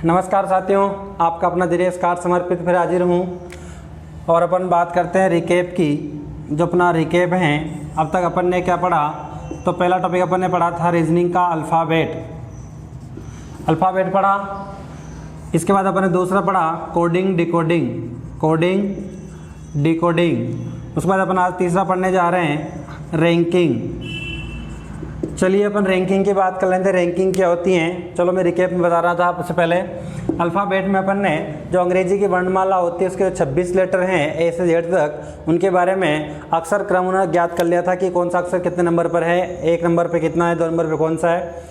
नमस्कार साथियों, आपका अपना दिनेश कार्ड समर्पित फिर हाजिर हूँ और अपन बात करते हैं रिकेप की। जो अपना रिकेप है, अब तक अपन ने क्या पढ़ा, तो पहला टॉपिक अपन ने पढ़ा था रीजनिंग का अल्फ़ाबेट पढ़ा। इसके बाद अपन ने दूसरा पढ़ा कोडिंग डिकोडिंग। उसके बाद अपन आज तीसरा पढ़ने जा रहे हैं रैंकिंग। चलिए अपन रैंकिंग की बात कर लेते हैं, रैंकिंग क्या होती है। चलो मैं रिकेप में बता रहा था आपसे पहले। अल्फ़ाबेट में अपन ने जो अंग्रेजी की वर्णमाला होती है उसके जो 26 लेटर हैं ए से जेड तक, उनके बारे में अक्षर क्रम ज्ञात कर लिया था कि कौन सा अक्षर कितने नंबर पर है, 1 नंबर पे कितना है, 2 नंबर पे कौन सा है,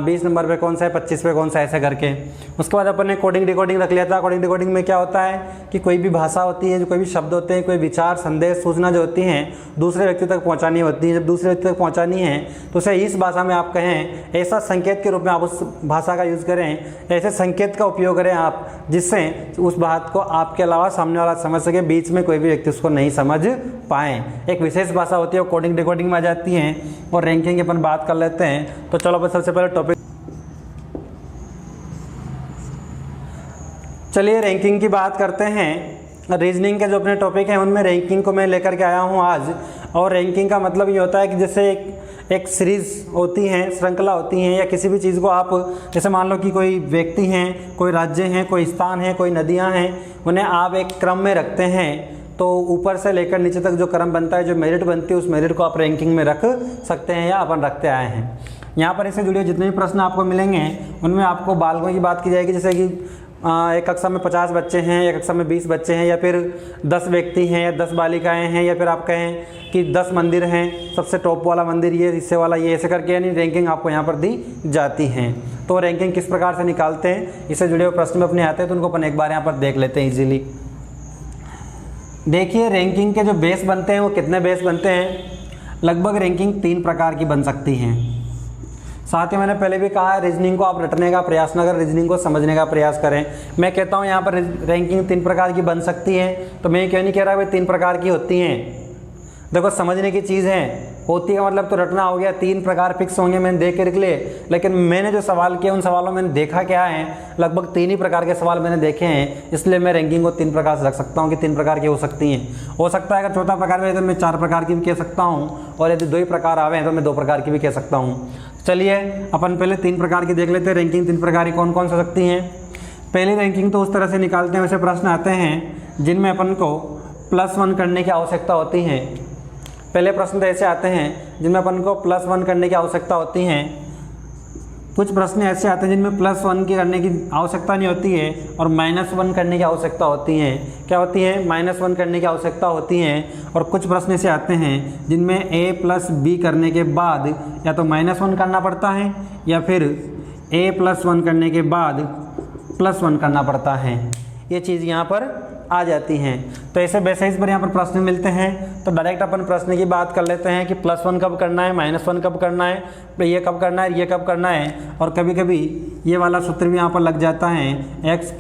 20 नंबर पे कौन सा है, 25 पे कौन सा है, ऐसे करके। उसके बाद अपन ने कोडिंग डिकोडिंग रख लिया था। कोडिंग डिकोडिंग में क्या होता है कि कोई भी भाषा होती है, जो कोई भी शब्द होते हैं, कोई विचार, संदेश, सूचना जो होती हैं दूसरे व्यक्ति तक पहुंचानी होती है। जब दूसरे व्यक्ति तक पहुंचानी है तो उसे इस भाषा में आप कहें, ऐसा संकेत के रूप में आप उस भाषा का यूज़ करें, ऐसे संकेत का उपयोग करें आप, जिससे उस बात को आपके अलावा सामने वाला समझ सके, बीच में कोई भी व्यक्ति उसको नहीं समझ पाए। एक विशेष भाषा होती है, वो कोडिंग डिकोडिंग में आ जाती है। और रैंकिंग की अपन बात कर लेते हैं। तो चलो अपन सबसे पहले टॉपिक, चलिए रैंकिंग की बात करते हैं। रीजनिंग के जो अपने टॉपिक हैं उनमें रैंकिंग को मैं लेकर के आया हूँ आज। और रैंकिंग का मतलब ये होता है कि जैसे एक सीरीज़ होती हैं, श्रृंखला होती हैं, या किसी भी चीज़ को आप, जैसे मान लो कि कोई व्यक्ति हैं, कोई राज्य हैं, कोई स्थान है, कोई नदियाँ हैं, उन्हें आप एक क्रम में रखते हैं, तो ऊपर से लेकर नीचे तक जो क्रम बनता है, जो मेरिट बनती है, उस मेरिट को आप रैंकिंग में रख सकते हैं या अपन रखते आए हैं। यहाँ पर इससे जुड़े जितने भी प्रश्न आपको मिलेंगे उनमें आपको बालकों की बात की जाएगी। जैसे कि एक कक्षा में 50 बच्चे हैं, एक कक्षा में 20 बच्चे हैं, या फिर 10 व्यक्ति हैं, या 10 बालिकाएं हैं, या फिर आप कहें कि 10 मंदिर हैं, सबसे टॉप वाला मंदिर ये, इससे वाला ये, ऐसे करके यानी रैंकिंग आपको यहाँ पर दी जाती हैं। तो रैंकिंग किस प्रकार से निकालते हैं, इससे जुड़े हुए प्रश्न में अपने आते हैं, तो उनको अपन एक बार यहाँ पर देख लेते हैं ईजिली। देखिए रैंकिंग के जो बेस बनते हैं वो कितने बेस बनते हैं। लगभग रैंकिंग 3 प्रकार की बन सकती हैं। साथ ही मैंने पहले भी कहा है, रीजनिंग को आप रटने का प्रयास न करें, रीजनिंग को समझने का प्रयास करें। मैं कहता हूँ यहाँ पर रैंकिंग 3 प्रकार की बन सकती है, तो मैं क्यों नहीं कह रहा भाई 3 प्रकार की होती हैं। देखो समझने की चीज़ है, होती का मतलब तो रटना हो गया। 3 प्रकार फिक्स होंगे मैंने देख के निकले, लेकिन मैंने जो सवाल किए उन सवालों में मैंने देखा क्या है, लगभग 3 ही प्रकार के सवाल मैंने देखे हैं। इसलिए मैं रैंकिंग को 3 प्रकार से रख सकता हूँ कि 3 प्रकार की हो सकती हैं। हो सकता है अगर चौथा प्रकार में तो मैं 4 प्रकार की भी कह सकता हूँ, और यदि 2 ही प्रकार आवे हैं तो मैं 2 प्रकार की भी कह सकता हूँ। चलिए अपन पहले 3 प्रकार की देख लेते हैं। रैंकिंग 3 प्रकार की कौन कौन सी हो सकती हैं। पहली रैंकिंग तो उस तरह से निकालते हैं, वैसे प्रश्न आते हैं जिनमें अपन को +1 करने की आवश्यकता होती है। पहले प्रश्न तो ऐसे आते हैं जिनमें अपन को +1 करने की आवश्यकता होती है। कुछ प्रश्न ऐसे आते हैं जिनमें +1 की करने की आवश्यकता नहीं होती है और -1 करने की आवश्यकता होती है। क्या होती है? -1 करने की आवश्यकता होती है। और कुछ प्रश्न ऐसे आते हैं जिनमें a + b करने के बाद या तो -1 करना पड़ता है, या फिर a + 1 करने के बाद +1 करना पड़ता है। ये चीज़ यहाँ पर आ जाती हैं। तो ऐसे बेसिस पर यहाँ पर प्रश्न मिलते हैं। तो डायरेक्ट अपन प्रश्न की बात कर लेते हैं कि +1 कब करना है, -1 कब करना है, ये कब करना है, ये कब करना है। और कभी कभी ये वाला सूत्र भी यहाँ पर लग जाता है, x +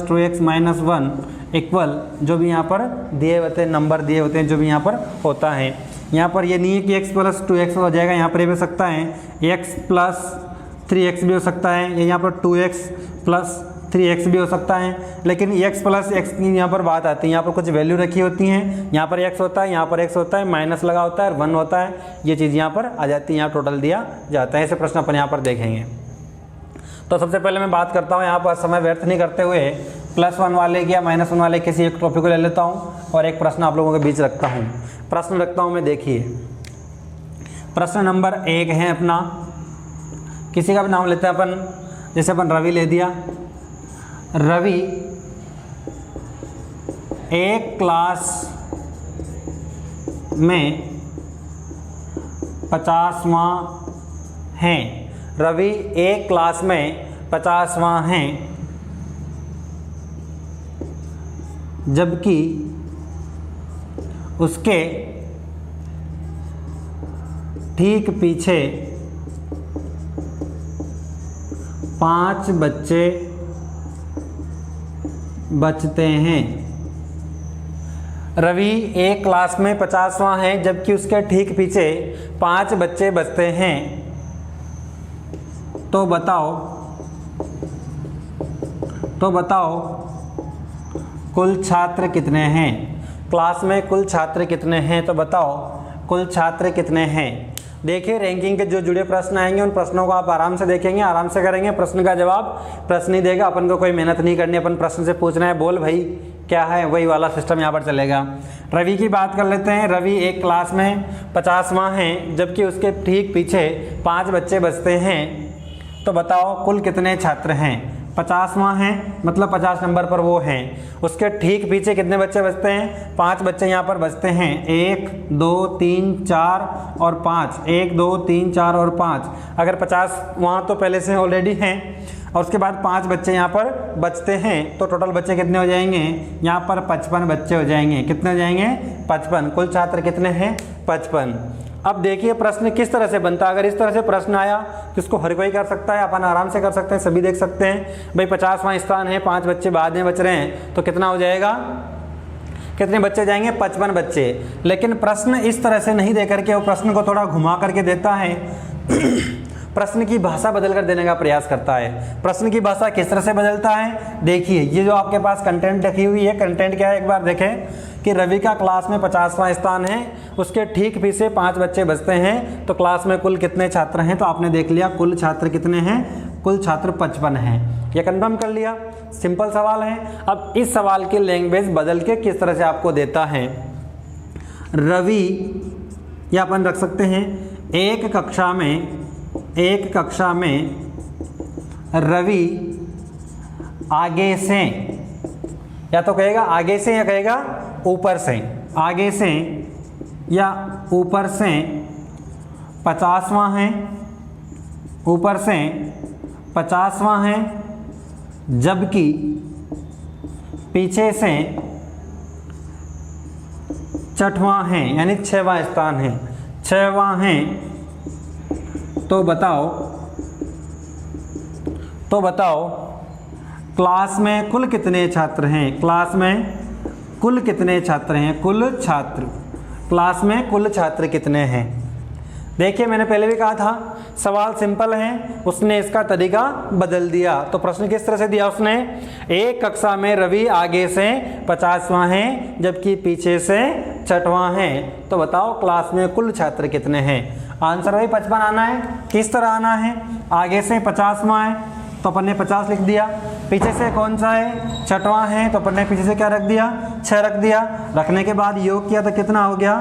2x -1 इक्वल जो भी यहाँ पर दिए होते हैं, नंबर दिए होते हैं, जो भी यहाँ पर होता है। यहाँ पर ये नहीं है कि x + 2x हो जाएगा, यहाँ पर ये भी हो सकता है x + 3x भी हो सकता है, यहाँ पर 2x + 3x भी हो सकता है। लेकिन x + x की यहाँ पर बात आती है, यहाँ पर कुछ वैल्यू रखी होती हैं, यहाँ पर x होता है, यहाँ पर x होता है, माइनस लगा होता है और 1 होता है। ये चीज़ यहाँ पर आ जाती है, यहाँ टोटल दिया जाता है। ऐसे प्रश्न अपन यहाँ पर देखेंगे। तो सबसे पहले मैं बात करता हूँ, यहाँ पर समय व्यर्थ नहीं करते हुए +1 वाले या -1 वाले किसी एक टॉपिक को ले लेता हूँ और एक प्रश्न आप लोगों के बीच रखता हूँ। प्रश्न रखता हूँ मैं, देखिए प्रश्न नंबर 1 है अपना, किसी का भी नाम लेते हैं अपन, जैसे अपन रवि ले दिया। रवि एक क्लास में 50वां है। रवि एक क्लास में 50वां है, जबकि उसके ठीक पीछे 5 बच्चे बचते हैं। रवि एक क्लास में 50वां है जबकि उसके ठीक पीछे 5 बच्चे बचते हैं। तो बताओ कुल छात्र कितने हैं। क्लास में कुल छात्र कितने हैं, तो बताओ कुल छात्र कितने हैं। देखिए रैंकिंग के जो जुड़े प्रश्न आएंगे उन प्रश्नों को आप आराम से देखेंगे, आराम से करेंगे। प्रश्न का जवाब प्रश्न ही देगा, अपन को कोई मेहनत नहीं करनी, अपन प्रश्न से पूछना है, बोल भाई क्या है, वही वाला सिस्टम यहाँ पर चलेगा। रवि की बात कर लेते हैं। रवि एक क्लास में 50वां है जबकि उसके ठीक पीछे 5 बच्चे बचते हैं। तो बताओ कुल कितने छात्र हैं। 50वां है मतलब 50 नंबर पर वो हैं। उसके ठीक पीछे कितने बच्चे बचते हैं, 5 बच्चे यहाँ पर बचते हैं। 1 2 3 4 और 5, 1 2 3 4 और 5। अगर 50 वहाँ तो पहले से ऑलरेडी हैं और उसके बाद 5 बच्चे यहाँ पर बचते हैं, तो टोटल बच्चे कितने हो जाएंगे, यहाँ पर 55 बच्चे हो जाएंगे। कितने हो जाएंगे, 55। कुल छात्र कितने हैं, 55। अब देखिए प्रश्न किस तरह से बनता है। अगर इस तरह से प्रश्न आया तो इसको हर कोई कर सकता है, अपन आराम से कर सकते हैं, सभी देख सकते हैं। भाई 50वां स्थान है, 5 बच्चे बाद में बच रहे हैं, तो कितना हो जाएगा, कितने बच्चे जाएंगे, 55 बच्चे। लेकिन प्रश्न इस तरह से नहीं दे करके वो प्रश्न को थोड़ा घुमा करके देता है प्रश्न की भाषा बदल कर देने का प्रयास करता है। प्रश्न की भाषा किस तरह से बदलता है, देखिए ये जो आपके पास कंटेंट लिखी हुई है, कंटेंट क्या है एक बार देखें कि रवि का क्लास में 50वां स्थान है, उसके ठीक पीछे 5 बच्चे बचते हैं, तो क्लास में कुल कितने छात्र हैं। तो आपने देख लिया कुल छात्र कितने हैं, कुल छात्र 55 हैं। ये कंफर्म कर लिया, सिंपल सवाल है। अब इस सवाल की लैंग्वेज बदल के किस तरह से आपको देता है। रवि या अपन रख सकते हैं एक कक्षा में रवि आगे से, या तो कहेगा आगे से या कहेगा ऊपर से, आगे से या ऊपर से 50वां है, ऊपर से 50वां है जबकि पीछे से 6वां है, यानी 6वां स्थान है, 6वां है। तो बताओ क्लास में कुल कितने छात्र हैं, क्लास में कुल कितने छात्र हैं, कुल छात्र, क्लास में कुल छात्र कितने हैं। देखिए मैंने पहले भी कहा था सवाल सिंपल है, उसने इसका तरीका बदल दिया। तो प्रश्न किस तरह से दिया उसने, एक कक्षा में रवि आगे से 50वां है जबकि पीछे से 6वां है। तो बताओ क्लास में कुल छात्र कितने हैं। आंसर वही 55 आना है। किस तरह आना है, आगे से 50वां है तो अपन ने 50 लिख दिया, पीछे से कौन सा है, 6वां है, तो अपन ने पीछे से क्या रख दिया, 6 रख दिया। रखने के बाद योग किया तो कितना हो गया,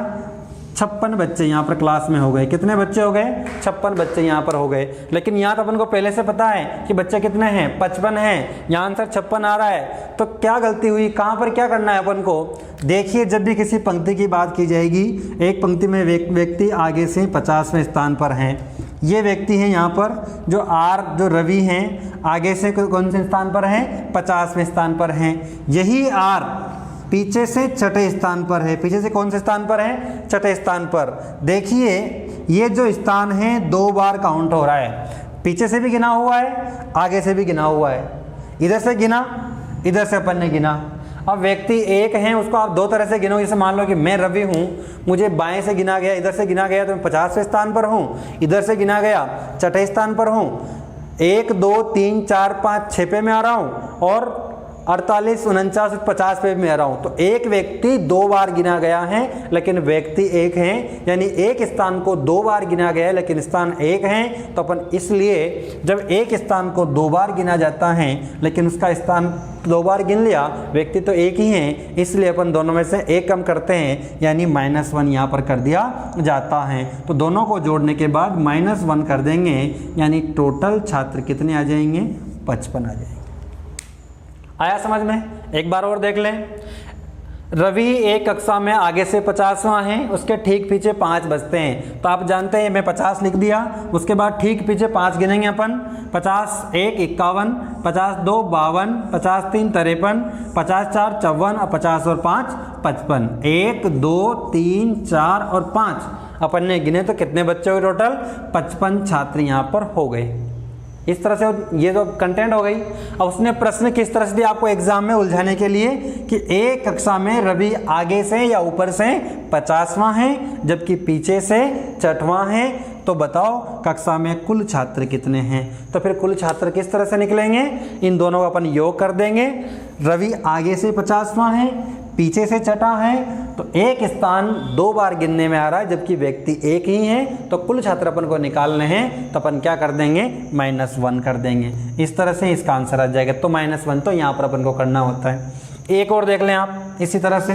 56 बच्चे यहाँ पर क्लास में हो गए। कितने बच्चे हो गए, 56 बच्चे यहाँ पर हो गए। लेकिन यहाँ तो अपन को पहले से पता है कि बच्चे कितने हैं, 55 हैं। यहाँ आंसर 56 आ रहा है, तो क्या गलती हुई, कहाँ पर क्या करना है अपन को। देखिए जब भी किसी पंक्ति की बात की जाएगी, एक पंक्ति में व्यक्ति आगे से 50वें स्थान पर हैं। ये व्यक्ति हैं यहाँ पर जो रवि हैं, आगे से कौन से स्थान पर हैं, 50वें स्थान पर हैं। यही आर पीछे से 6ठे स्थान पर है। पीछे से कौन से स्थान पर है, 6ठे स्थान पर। देखिए ये जो स्थान है 2 बार काउंट हो रहा है, पीछे से भी गिना हुआ है, आगे से भी गिना हुआ है। इधर से गिना, इधर से अपन ने गिना। अब व्यक्ति एक हैं, उसको आप 2 तरह से गिनो। जैसे मान लो कि मैं रवि हूँ, मुझे बाएं से गिना गया, इधर से गिना गया तो मैं 50वें स्थान पर हूँ, इधर से गिना गया 6ठे स्थान पर हूँ। 1 2 3 4 5 6 पे में आ रहा हूँ और 48 49 50 पे में आ रहा हूँ। तो एक व्यक्ति 2 बार गिना गया है लेकिन व्यक्ति एक हैं, यानी एक स्थान को 2 बार गिना गया है लेकिन स्थान एक है। तो अपन इसलिए जब एक स्थान को 2 बार गिना जाता है लेकिन उसका स्थान 2 बार गिन लिया, व्यक्ति तो एक ही है, इसलिए अपन दोनों में से एक कम करते हैं, यानी -1 यहाँ पर कर दिया जाता है। तो दोनों को जोड़ने के बाद -1 कर देंगे, यानी टोटल छात्र कितने आ जाएंगे, 55 आ जाएंगे। आया समझ में, एक बार और देख लें। रवि एक कक्षा में आगे से 50वां है, उसके ठीक पीछे 5 बचते हैं। तो आप जानते हैं मैं 50 लिख दिया, उसके बाद ठीक पीछे 5 गिनेंगे अपन। 50 1 51, 50 2 52, 50 3 53, 50 4 54 और 50 और 5 55। 1 2 3 4 और 5 अपन ने गिने तो कितने बच्चे हुए टोटल, 55 छात्र यहाँ पर हो गए। इस तरह से ये जो कंटेंट हो गई। अब उसने प्रश्न किस तरह से दिया आपको एग्जाम में उलझाने के लिए कि एक कक्षा में रवि आगे से या ऊपर से 50वां है जबकि पीछे से 60वां है, तो बताओ कक्षा में कुल छात्र कितने हैं। तो फिर कुल छात्र किस तरह से निकलेंगे, इन दोनों का अपन योग कर देंगे। रवि आगे से 50वां है, पीछे से 60 है, तो एक स्थान 2 बार गिनने में आ रहा है जबकि व्यक्ति एक ही है, तो कुल छात्र अपन को निकालने हैं, तो अपन क्या कर देंगे, -1 कर देंगे। इस तरह से इसका आंसर आ जाएगा। तो -1 तो यहाँ पर अपन को करना होता है। एक और देख लें आप इसी तरह से,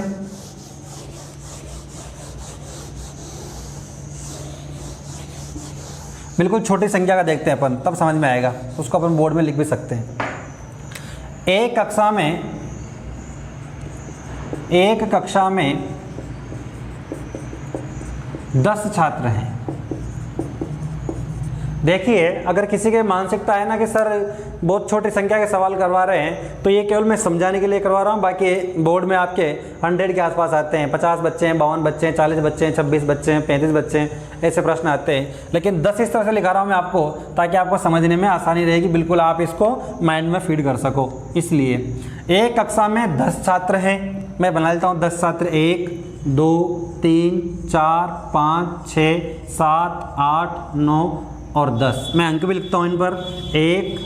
बिल्कुल छोटी संख्या का देखते हैं अपन, तब समझ में आएगा, उसको अपन बोर्ड में लिख भी सकते हैं। एक कक्षा में 10 छात्र हैं। देखिए अगर किसी के मानसिकता है ना कि सर बहुत छोटी संख्या के सवाल करवा रहे हैं, तो ये केवल मैं समझाने के लिए करवा रहा हूँ, बाकी बोर्ड में आपके 100 के आसपास आते हैं, 50 बच्चे हैं, 52 बच्चे हैं, 40 बच्चे हैं, 26 बच्चे हैं, 35 बच्चे हैं, ऐसे प्रश्न आते हैं। लेकिन 10 इस तरह से लिखा रहा हूँ मैं आपको ताकि आपको समझने में आसानी रहेगी, बिल्कुल आप इसको माइंड में फीड कर सको। इसलिए एक कक्षा में 10 छात्र हैं, मैं बना लेता हूँ 10 छात्र, 1 2 3 4 5 6 7 8 9 और 10। मैं अंक भी लिखता हूँ इन पर, 1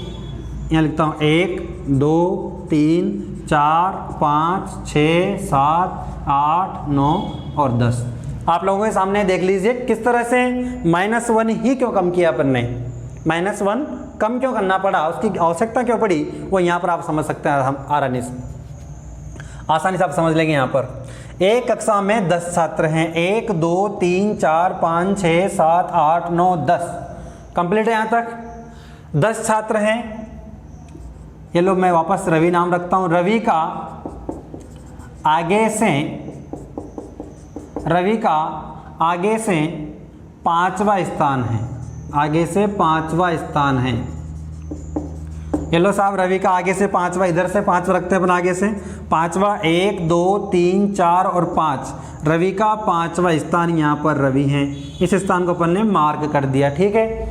यहाँ लिखता हूँ 1 2 3 4 5 6 7 8 9 और 10। आप लोगों के सामने देख लीजिए किस तरह से -1 ही क्यों कम किया अपन ने, -1 कम क्यों करना पड़ा, उसकी आवश्यकता क्यों पड़ी, वो यहाँ पर आप समझ सकते हैं। हम आसानी से आप समझ लेंगे। यहाँ पर एक कक्षा में 10 छात्र हैं, 1 2 3 4 5 6 7 8 9 10। कंप्लीट है यहाँ तक। 10 छात्र हैं, ये लो मैं वापस रवि नाम रखता हूँ। रवि का आगे से 5वां स्थान है, आगे से 5वां स्थान है। ये लो साहब रवि का आगे से 5वां, इधर से 5वां रखते हैं अपन, आगे से 5वां 1 2 3 4 और 5, रवि का 5वां स्थान यहाँ पर रवि है। इस स्थान को अपन ने मार्क कर दिया, ठीक है।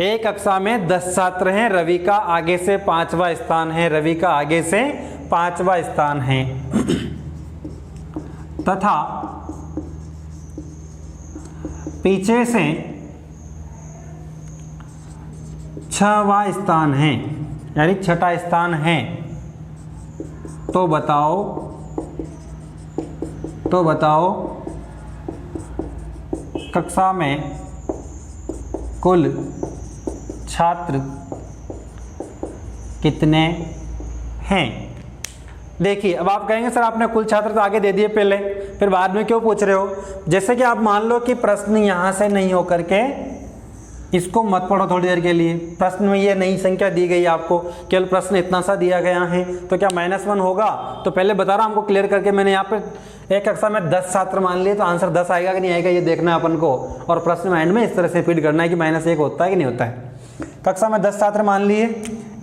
एक कक्षा में 10 छात्र हैं, रवि का आगे से 5वां स्थान है, रवि का आगे से 5वां स्थान है, तथा पीछे से 6वां स्थान है, यानी 6ठा स्थान है। तो बताओ कक्षा में कुल छात्र कितने हैं। देखिए अब आप कहेंगे सर आपने कुल छात्र तो आगे दे दिए पहले, फिर बाद में क्यों पूछ रहे हो। जैसे कि आप मान लो कि प्रश्न यहाँ से नहीं होकर के, इसको मत पढ़ो थोड़ी देर के लिए, प्रश्न में ये नई संख्या दी गई आपको, केवल प्रश्न इतना सा दिया गया है, तो क्या -1 होगा। तो पहले बता रहा हूँ आपको क्लियर करके, मैंने यहाँ पे एक कक्षा में 10 छात्र मान लिए, तो आंसर 10 आएगा कि नहीं आएगा ये देखना है अपन को, और प्रश्न माइंड में इस तरह से फीड करना है कि -1 होता है कि नहीं होता है। कक्षा में 10 छात्र मान लिए,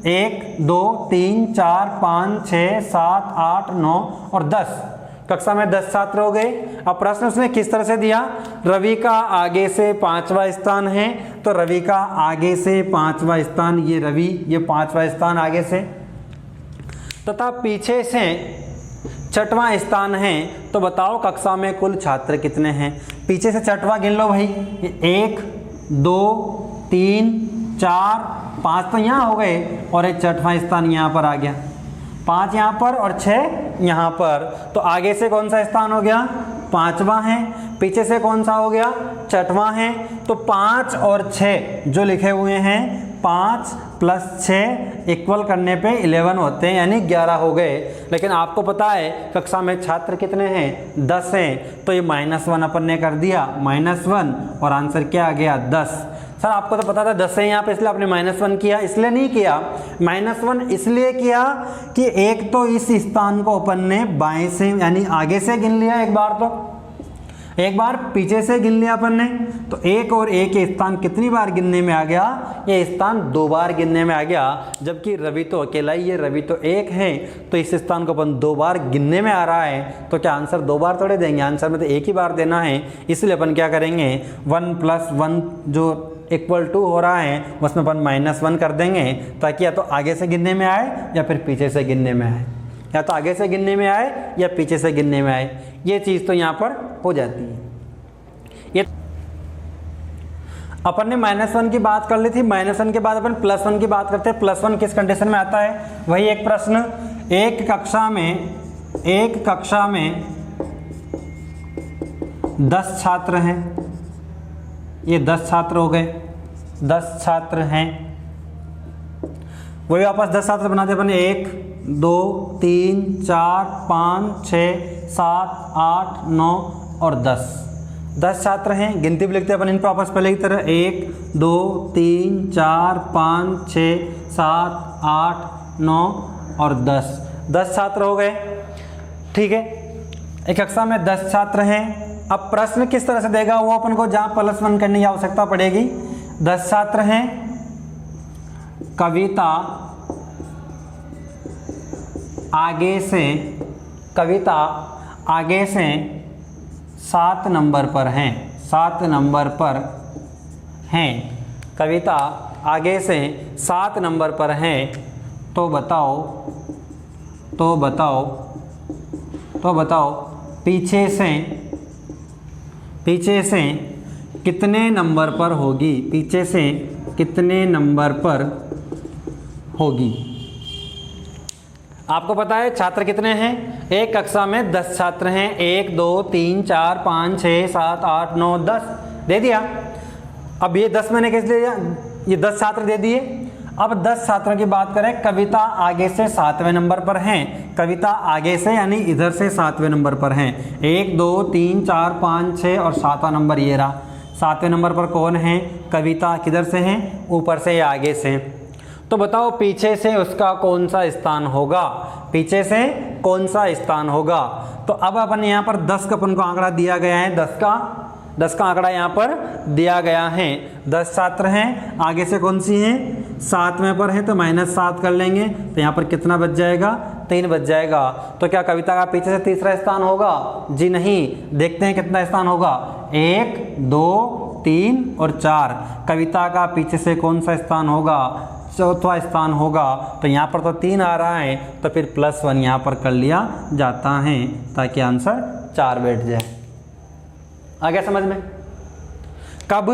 1 2 3 4 5 6 7 8 9 और 10। कक्षा में 10 छात्र हो गए। अब प्रश्न उसने किस तरह से दिया, रवि का आगे से 5वां स्थान है, तो रवि का आगे से 5वां स्थान, ये रवि, ये 5वां स्थान आगे से, तथा पीछे से 6वां स्थान है। तो बताओ कक्षा में कुल छात्र कितने हैं। पीछे से 6वां गिन लो भाई, 1 2 3 4 5 तो यहाँ हो गए, और एक 6वां स्थान यहाँ पर आ गया, 5 यहाँ पर और 6 यहाँ पर। तो आगे से कौन सा स्थान हो गया, 5वां है, पीछे से कौन सा हो गया, 6वां है। तो 5 और 6 जो लिखे हुए हैं, 5 + 6 इक्वल करने पे 11 होते हैं, यानी 11 हो गए। लेकिन आपको पता है कक्षा में छात्र कितने हैं, 10 हैं, तो ये -1 अपन ने कर दिया, -1, और आंसर क्या आ गया, 10। सर आपको तो पता था 10 है यहाँ पे, इसलिए आपने -1 किया। इसलिए नहीं किया, -1 इसलिए किया कि एक तो इस स्थान को अपन ने बाएं से यानी आगे से गिन लिया एक बार, तो एक बार पीछे से गिन लिया अपन ने, तो एक और एक के स्थान कितनी बार गिनने में आ गया, ये स्थान 2 बार गिनने में आ गया। जबकि रवि तो अकेला ही है, रवि तो एक है, तो इस स्थान को अपन 2 बार गिनने में आ रहा है। तो क्या आंसर 2 बार थोड़े देंगे, आंसर में तो एक ही बार देना है। इसलिए अपन क्या करेंगे, 1 + 1 जो = 2 हो रहा है उसमें अपन -1 कर देंगे, ताकि या तो आगे से गिनने में आए या फिर पीछे से गिनने में आए, या तो आगे से गिनने में आए या पीछे से गिनने में आए। ये चीज़ तो यहाँ पर हो जाती है। ये अपन ने -1 की बात कर ली थी, -1 के बाद अपन +1 की बात करते हैं। +1 किस कंडीशन में आता है, वही एक प्रश्न। एक कक्षा में 10 छात्र हैं, ये 10 छात्र हो गए, 10 छात्र हैं। वही वापस 10 छात्र बनाते अपन, 1 2 3 4 5 6 7 8 9 और 10 छात्र हैं। गिनती भी लिखते हैं अपन इन पर वापस पहले की तरह, 1 2 3 4 5 6 7 8 9 और 10 छात्र हो गए। ठीक है, एक कक्षा में 10 छात्र हैं। अब प्रश्न किस तरह से देगा वो अपन को जहाँ +1 करने की आवश्यकता पड़ेगी। 10 छात्र हैं, कविता आगे से 7 नंबर पर हैं, 7 नंबर पर हैं। कविता आगे से 7 नंबर पर हैं, तो बताओ पीछे से कितने नंबर पर होगी, पीछे से कितने नंबर पर होगी। आपको पता है छात्र कितने हैं, एक कक्षा में 10 छात्र हैं, 1 2 3 4 5 6 7 8 9 10 दे दिया। अब ये 10 मैंने कैसे दिया, ये 10 छात्र दे दिए। अब 10 छात्रों की बात करें, कविता आगे से 7वें नंबर पर हैं, कविता आगे से यानी इधर से 7वें नंबर पर हैं। 1 2 3 4 5 6 और 7वां नंबर ये रहा। 7वें नंबर पर कौन है, कविता किधर से हैं, ऊपर से या आगे से। तो बताओ पीछे से उसका कौन सा स्थान होगा, पीछे से कौन सा स्थान होगा। तो अब अपन यहाँ पर 10 का अपन को आंकड़ा दिया गया है, 10 का आंकड़ा यहाँ पर दिया गया है। 10 छात्र हैं, आगे से कौन सी हैं, 7वें पर है, तो -7 कर लेंगे, तो यहाँ पर कितना बच जाएगा, 3 बच जाएगा। तो क्या कविता का पीछे से तीसरा स्थान होगा, जी नहीं। देखते हैं कितना स्थान होगा, 1 2 3 और 4। कविता का पीछे से कौन सा स्थान होगा, चौथा स्थान होगा। तो यहाँ पर तो 3 आ रहा है, तो फिर +1 यहाँ पर कर लिया जाता है, ताकि आंसर 4 बैठ जाए। आ गया समझ में। कब,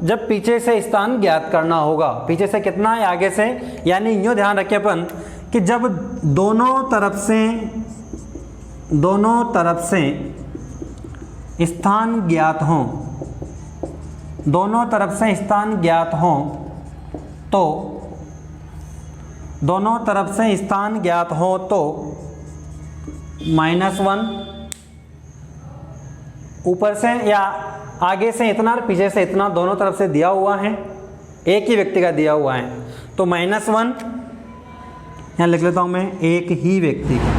जब पीछे से स्थान ज्ञात करना होगा। पीछे से कितना है, आगे से, यानी यूँ ध्यान रखें अपन कि जब दोनों तरफ से स्थान ज्ञात हों, दोनों तरफ से स्थान ज्ञात हों, तो दोनों तरफ से स्थान ज्ञात हो तो -1 ऊपर से या आगे से इतना और पीछे से इतना, दोनों तरफ से दिया हुआ है, एक ही व्यक्ति का दिया हुआ है, तो -1 यहाँ लिख लेता हूँ मैं, एक ही व्यक्ति का,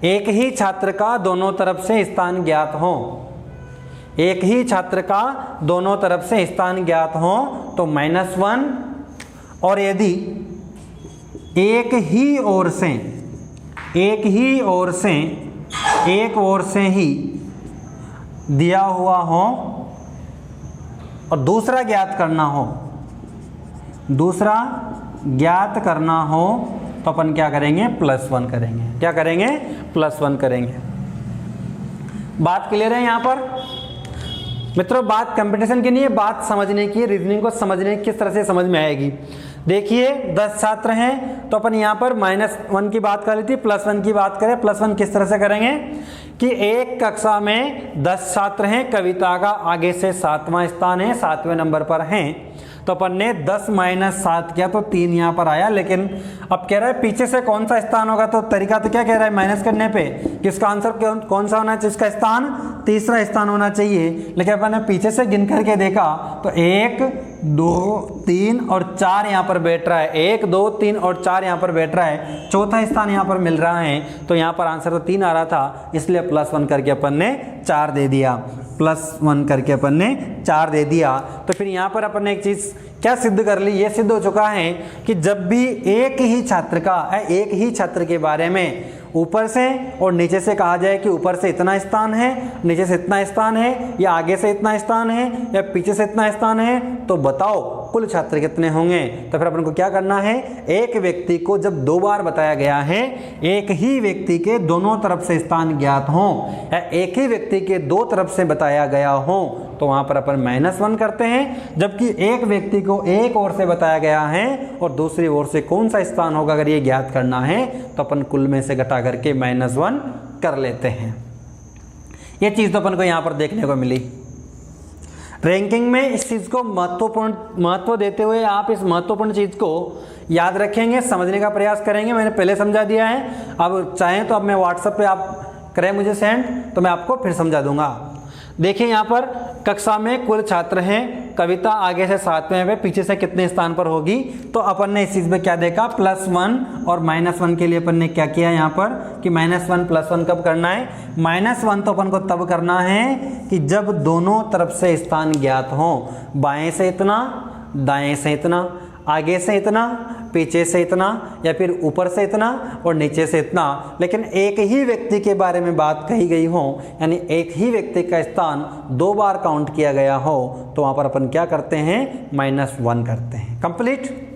एक ही छात्र का दोनों तरफ से स्थान ज्ञात हो, एक ही छात्र का दोनों तरफ से स्थान ज्ञात हो तो -1। और यदि एक ओर से ही दिया हुआ हो और दूसरा ज्ञात करना हो, तो अपन क्या करेंगे, +1 करेंगे। क्या करेंगे, +1 करेंगे। बात क्लियर है यहाँ पर मित्रों। बात कंपटीशन की नहीं है, बात समझने की, रीजनिंग को समझने की, किस तरह से समझ में आएगी। देखिए 10 छात्र हैं, तो अपन यहाँ पर -1 की बात कर रही थी, +1 की बात करें। +1 किस तरह से करेंगे कि एक कक्षा में 10 छात्र हैं, कविता का आगे से 7वां स्थान है, 7वें नंबर पर हैं, तो अपन ने 10 - 7 किया तो 3 यहाँ पर आया। लेकिन अब कह रहा है पीछे से कौन सा स्थान होगा, तो तरीका तो क्या कह रहा है, माइनस करने पे किसका आंसर कौन सा होना चाहिए, इसका स्थान तीसरा स्थान होना चाहिए। लेकिन अपन ने पीछे से गिन करके देखा तो 1 2, 3 और 4 यहाँ पर बैठ रहा है, 1, 2, 3 और 4 यहाँ पर बैठ रहा है, चौथा स्थान यहाँ पर मिल रहा है, तो यहाँ पर आंसर तो 3 आ रहा था, इसलिए +1 करके अपन ने 4 दे दिया, +1 करके अपन ने 4 दे दिया। तो फिर यहाँ पर अपन ने एक चीज़ क्या सिद्ध कर ली, ये सिद्ध हो चुका है कि जब भी एक ही छात्र के बारे में ऊपर से और नीचे से कहा जाए कि ऊपर से इतना स्थान है, नीचे से इतना स्थान है, या आगे से इतना स्थान है, या पीछे से इतना स्थान है, तो बताओ कुल छात्र कितने होंगे। तो फिर अपन को क्या करना है, एक व्यक्ति को जब 2 बार बताया गया है, एक ही व्यक्ति के दोनों तरफ से स्थान ज्ञात हों या एक ही व्यक्ति के 2 तरफ से बताया गया हो, तो वहां पर अपन -1 करते हैं। जबकि एक व्यक्ति को एक ओर से बताया गया है और दूसरी ओर से कौन सा स्थान होगा अगर ये ज्ञात करना है, तो अपन कुल में से घटा करके -1 कर लेते हैं। ये चीज तो अपन को यहां पर देखने को मिली। रैंकिंग में इस चीज को महत्व देते हुए आप इस महत्वपूर्ण चीज को याद रखेंगे, समझने का प्रयास करेंगे। मैंने पहले समझा दिया है, अब चाहें तो अब मैं व्हाट्सएप पे आप करें मुझे सेंड, तो मैं आपको फिर समझा दूंगा। देखिए यहाँ पर कक्षा में कुल छात्र हैं, कविता आगे से 7वें में, पीछे से कितने स्थान पर होगी, तो अपन ने इस चीज़ में क्या देखा, +1 और -1 के लिए अपन ने क्या किया यहाँ पर कि -1 +1 कब करना है, -1 तो अपन को तब करना है कि जब दोनों तरफ से स्थान ज्ञात हों, बाएं से इतना, दाएं से इतना, आगे से इतना, पीछे से इतना, या फिर ऊपर से इतना और नीचे से इतना, लेकिन एक ही व्यक्ति के बारे में बात कही गई हो, यानी एक ही व्यक्ति का स्थान 2 बार काउंट किया गया हो, तो वहां पर अपन क्या करते हैं, -1 करते हैं। कंप्लीट।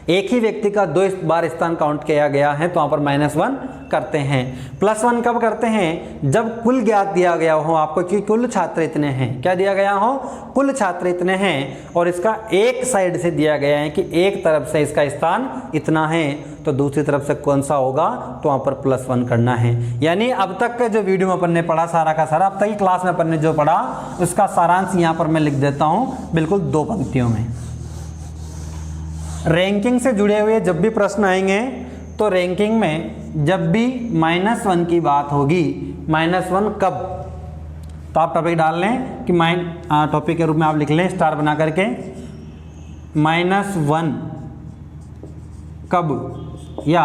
एक ही व्यक्ति का 2 बार स्थान काउंट किया गया है, तो वहां पर -1 करते हैं। +1 कब करते हैं, जब कुल ज्ञात दिया गया हो आपको कि कुल छात्र इतने हैं, क्या दिया गया हो, कुल छात्र इतने हैं, और इसका एक साइड से दिया गया है कि एक तरफ से इसका स्थान इतना है, तो दूसरी तरफ से कौन सा होगा, तो वहां पर +1 करना है। यानी अब तक का जो वीडियो में अपन ने पढ़ा सारा का सारा, अब तक की क्लास में अपन ने जो पढ़ा उसका सारांश यहाँ पर मैं लिख देता हूँ बिल्कुल 2 पंक्तियों में। रैंकिंग से जुड़े हुए जब भी प्रश्न आएंगे, तो रैंकिंग में जब भी -1 की बात होगी, -1 कब, तो आप टॉपिक डाल लें कि टॉपिक के रूप में आप लिख लें स्टार बना करके, -1 कब, या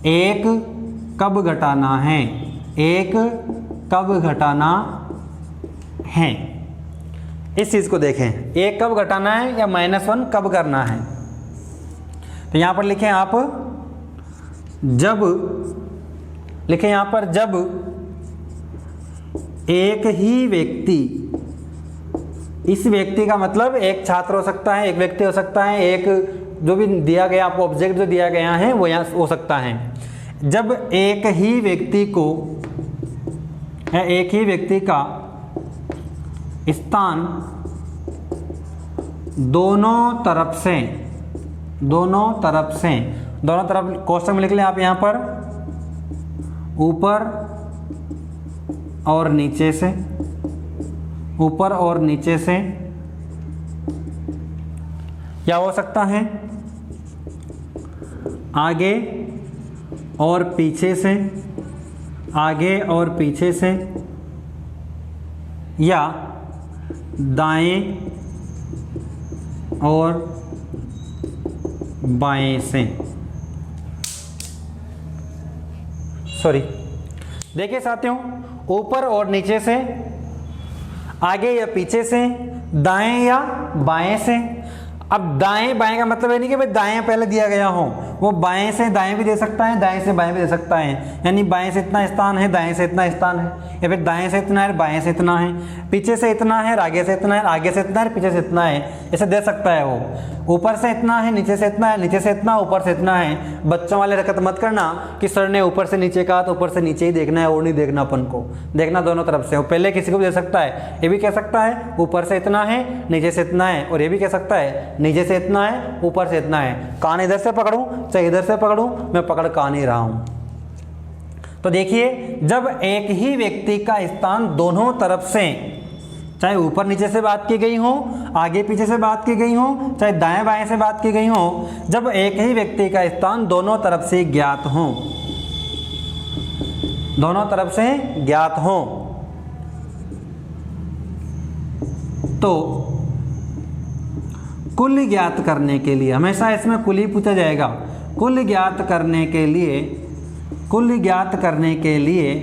1 कब घटाना है, 1 कब घटाना है, इस चीज को देखें, 1 कब घटाना है या -1 कब करना है। तो यहां पर लिखें आप, जब लिखें यहां पर, जब एक ही व्यक्ति, इस व्यक्ति का मतलब एक छात्र हो सकता है, एक व्यक्ति हो सकता है, एक जो भी दिया गया आपको ऑब्जेक्ट जो दिया गया है वो यहाँ हो सकता है। जब एक ही व्यक्ति को, एक ही व्यक्ति का स्थान दोनों तरफ क्वेश्चन में लिख लें आप यहाँ पर, ऊपर और नीचे से, ऊपर और नीचे से, या हो सकता है आगे और पीछे से, आगे और पीछे से, या दाएं और बाएं से। सॉरी, देखिए साथियों, ऊपर और नीचे से, आगे या पीछे से, दाएं या बाएं से। अब दाएं बाएं का मतलब है नहीं कि भाई दाएं पहले दिया गया हो, वो बाएं से दाएं भी दे सकता है, दाएं से बाएं भी दे सकता है। यानी बाएं से इतना स्थान है, दाएं से इतना स्थान है, या फिर दाएं से इतना है, बाएं से इतना है, पीछे से इतना है, आगे से इतना है, आगे से इतना है, पीछे से इतना है, ऐसे दे सकता है वो। ऊपर से इतना है, नीचे से इतना है, नीचे से इतना, ऊपर से इतना है। बच्चों वाले हरकत मत करना कि सर ने ऊपर से नीचे कहा तो ऊपर से नीचे ही देखना है, और नहीं देखना, अपन को देखना दोनों तरफ से। वो पहले किसी को भी दे सकता है, ये भी कह सकता है ऊपर से इतना है, नीचे से इतना है, और ये भी कह सकता है नीचे से इतना है, ऊपर से इतना है। कान इधर से पकड़ूं चाहे इधर से पकड़ूं, मैं पकड़ का नहीं रहा हूं। तो देखिए, जब एक ही व्यक्ति का स्थान दोनों तरफ से, चाहे ऊपर नीचे से बात की गई हो, आगे पीछे से बात की गई हो, चाहे दाएं बाएं से बात की गई हो, जब एक ही व्यक्ति का स्थान दोनों तरफ से ज्ञात हो, दोनों तरफ से ज्ञात हो, तो कुल ज्ञात करने के लिए, हमेशा इसमें कुल ही पूछा जाएगा। कुल ज्ञात करने के लिए, कुल ज्ञात करने के लिए,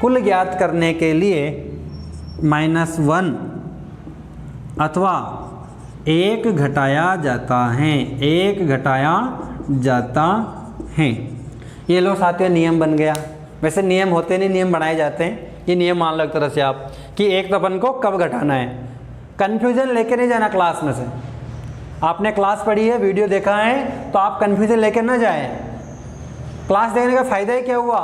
कुल ज्ञात करने के लिए -1 अथवा 1 घटाया जाता है, 1 घटाया जाता है। ये लो साथियों नियम बन गया। वैसे नियम होते नहीं, नियम बनाए जाते हैं। ये नियम मान लो एक तरह से आप कि एक तो अपन को कब घटाना है। कन्फ्यूजन लेके नहीं जाना क्लास में से। आपने क्लास पढ़ी है, वीडियो देखा है, तो आप कन्फ्यूजन लेके ना जाएं। क्लास देखने का फ़ायदा ही क्या हुआ?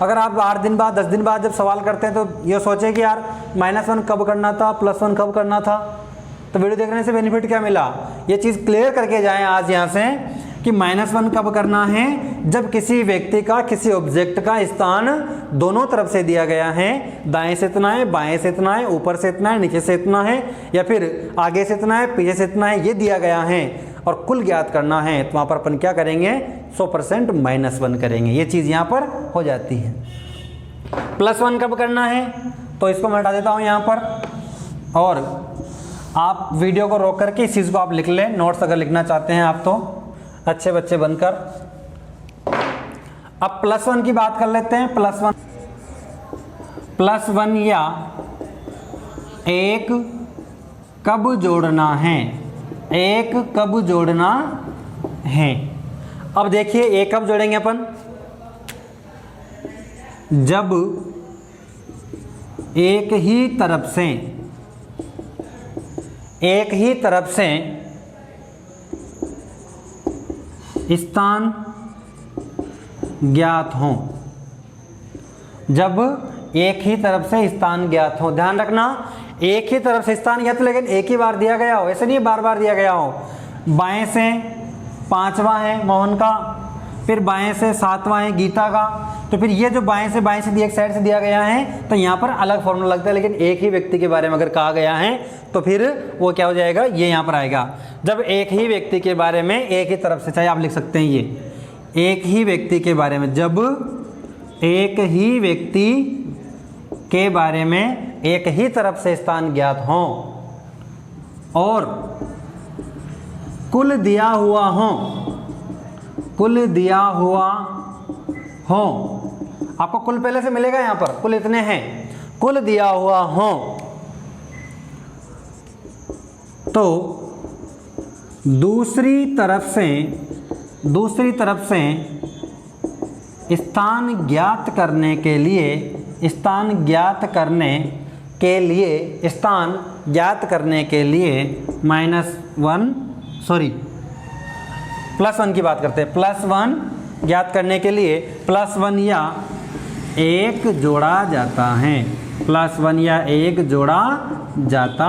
अगर आप 8 दिन बाद 10 दिन बाद जब सवाल करते हैं तो ये सोचें कि यार -1 कब करना था, +1 कब करना था, तो वीडियो देखने से बेनिफिट क्या मिला? ये चीज़ क्लियर करके जाएं आज यहाँ से कि -1 कब करना है, जब किसी व्यक्ति का, किसी ऑब्जेक्ट का स्थान दोनों तरफ से दिया गया है, दाएं से इतना है, बाएं से इतना है, ऊपर से इतना है, नीचे से इतना है, या फिर आगे से इतना है, पीछे से इतना है, ये दिया गया है और कुल ज्ञात करना है, तो वहाँ पर अपन क्या करेंगे? 100% -1 करेंगे। ये चीज़ यहाँ पर हो जाती है। +1 कब करना है, तो इसको मैं हटा देता हूँ यहाँ पर, और आप वीडियो को रोक करके इस चीज़ को आप लिख लें, नोट्स अगर लिखना चाहते हैं आप तो अच्छे बच्चे बनकर। अब +1 की बात कर लेते हैं। +1 या 1 कब जोड़ना है, 1 कब जोड़ना है। अब देखिए 1 कब जोड़ेंगे अपन? जब एक ही तरफ से स्थान ज्ञात हो, जब एक ही तरफ से स्थान ज्ञात हो। ध्यान रखना, एक ही तरफ से स्थान ज्ञात, लेकिन एक ही बार दिया गया हो, ऐसे नहीं बार बार दिया गया हो। बाएं से 5वां है मोहन का, फिर बाएं से 7वां है गीता का, तो फिर ये जो बाएं से एक साइड से दिया गया है, तो यहाँ पर अलग फॉर्मूला लगता है। लेकिन एक ही व्यक्ति के बारे में अगर कहा गया है तो फिर वो क्या हो जाएगा? ये यहाँ पर आएगा। जब एक ही व्यक्ति के बारे में एक ही तरफ से, चाहे आप लिख सकते हैं ये एक ही व्यक्ति के बारे में, जब एक ही व्यक्ति के बारे में एक ही तरफ से स्थान ज्ञात हो और कुल दिया हुआ हो, कुल दिया हुआ हो, आपको कुल पहले से मिलेगा यहाँ पर, कुल इतने हैं, कुल दिया हुआ हो, तो दूसरी तरफ से स्थान ज्ञात करने के लिए, +1 की बात करते हैं। +1 ज्ञात करने के लिए +1 या 1 जोड़ा जाता है, +1 या 1 जोड़ा जाता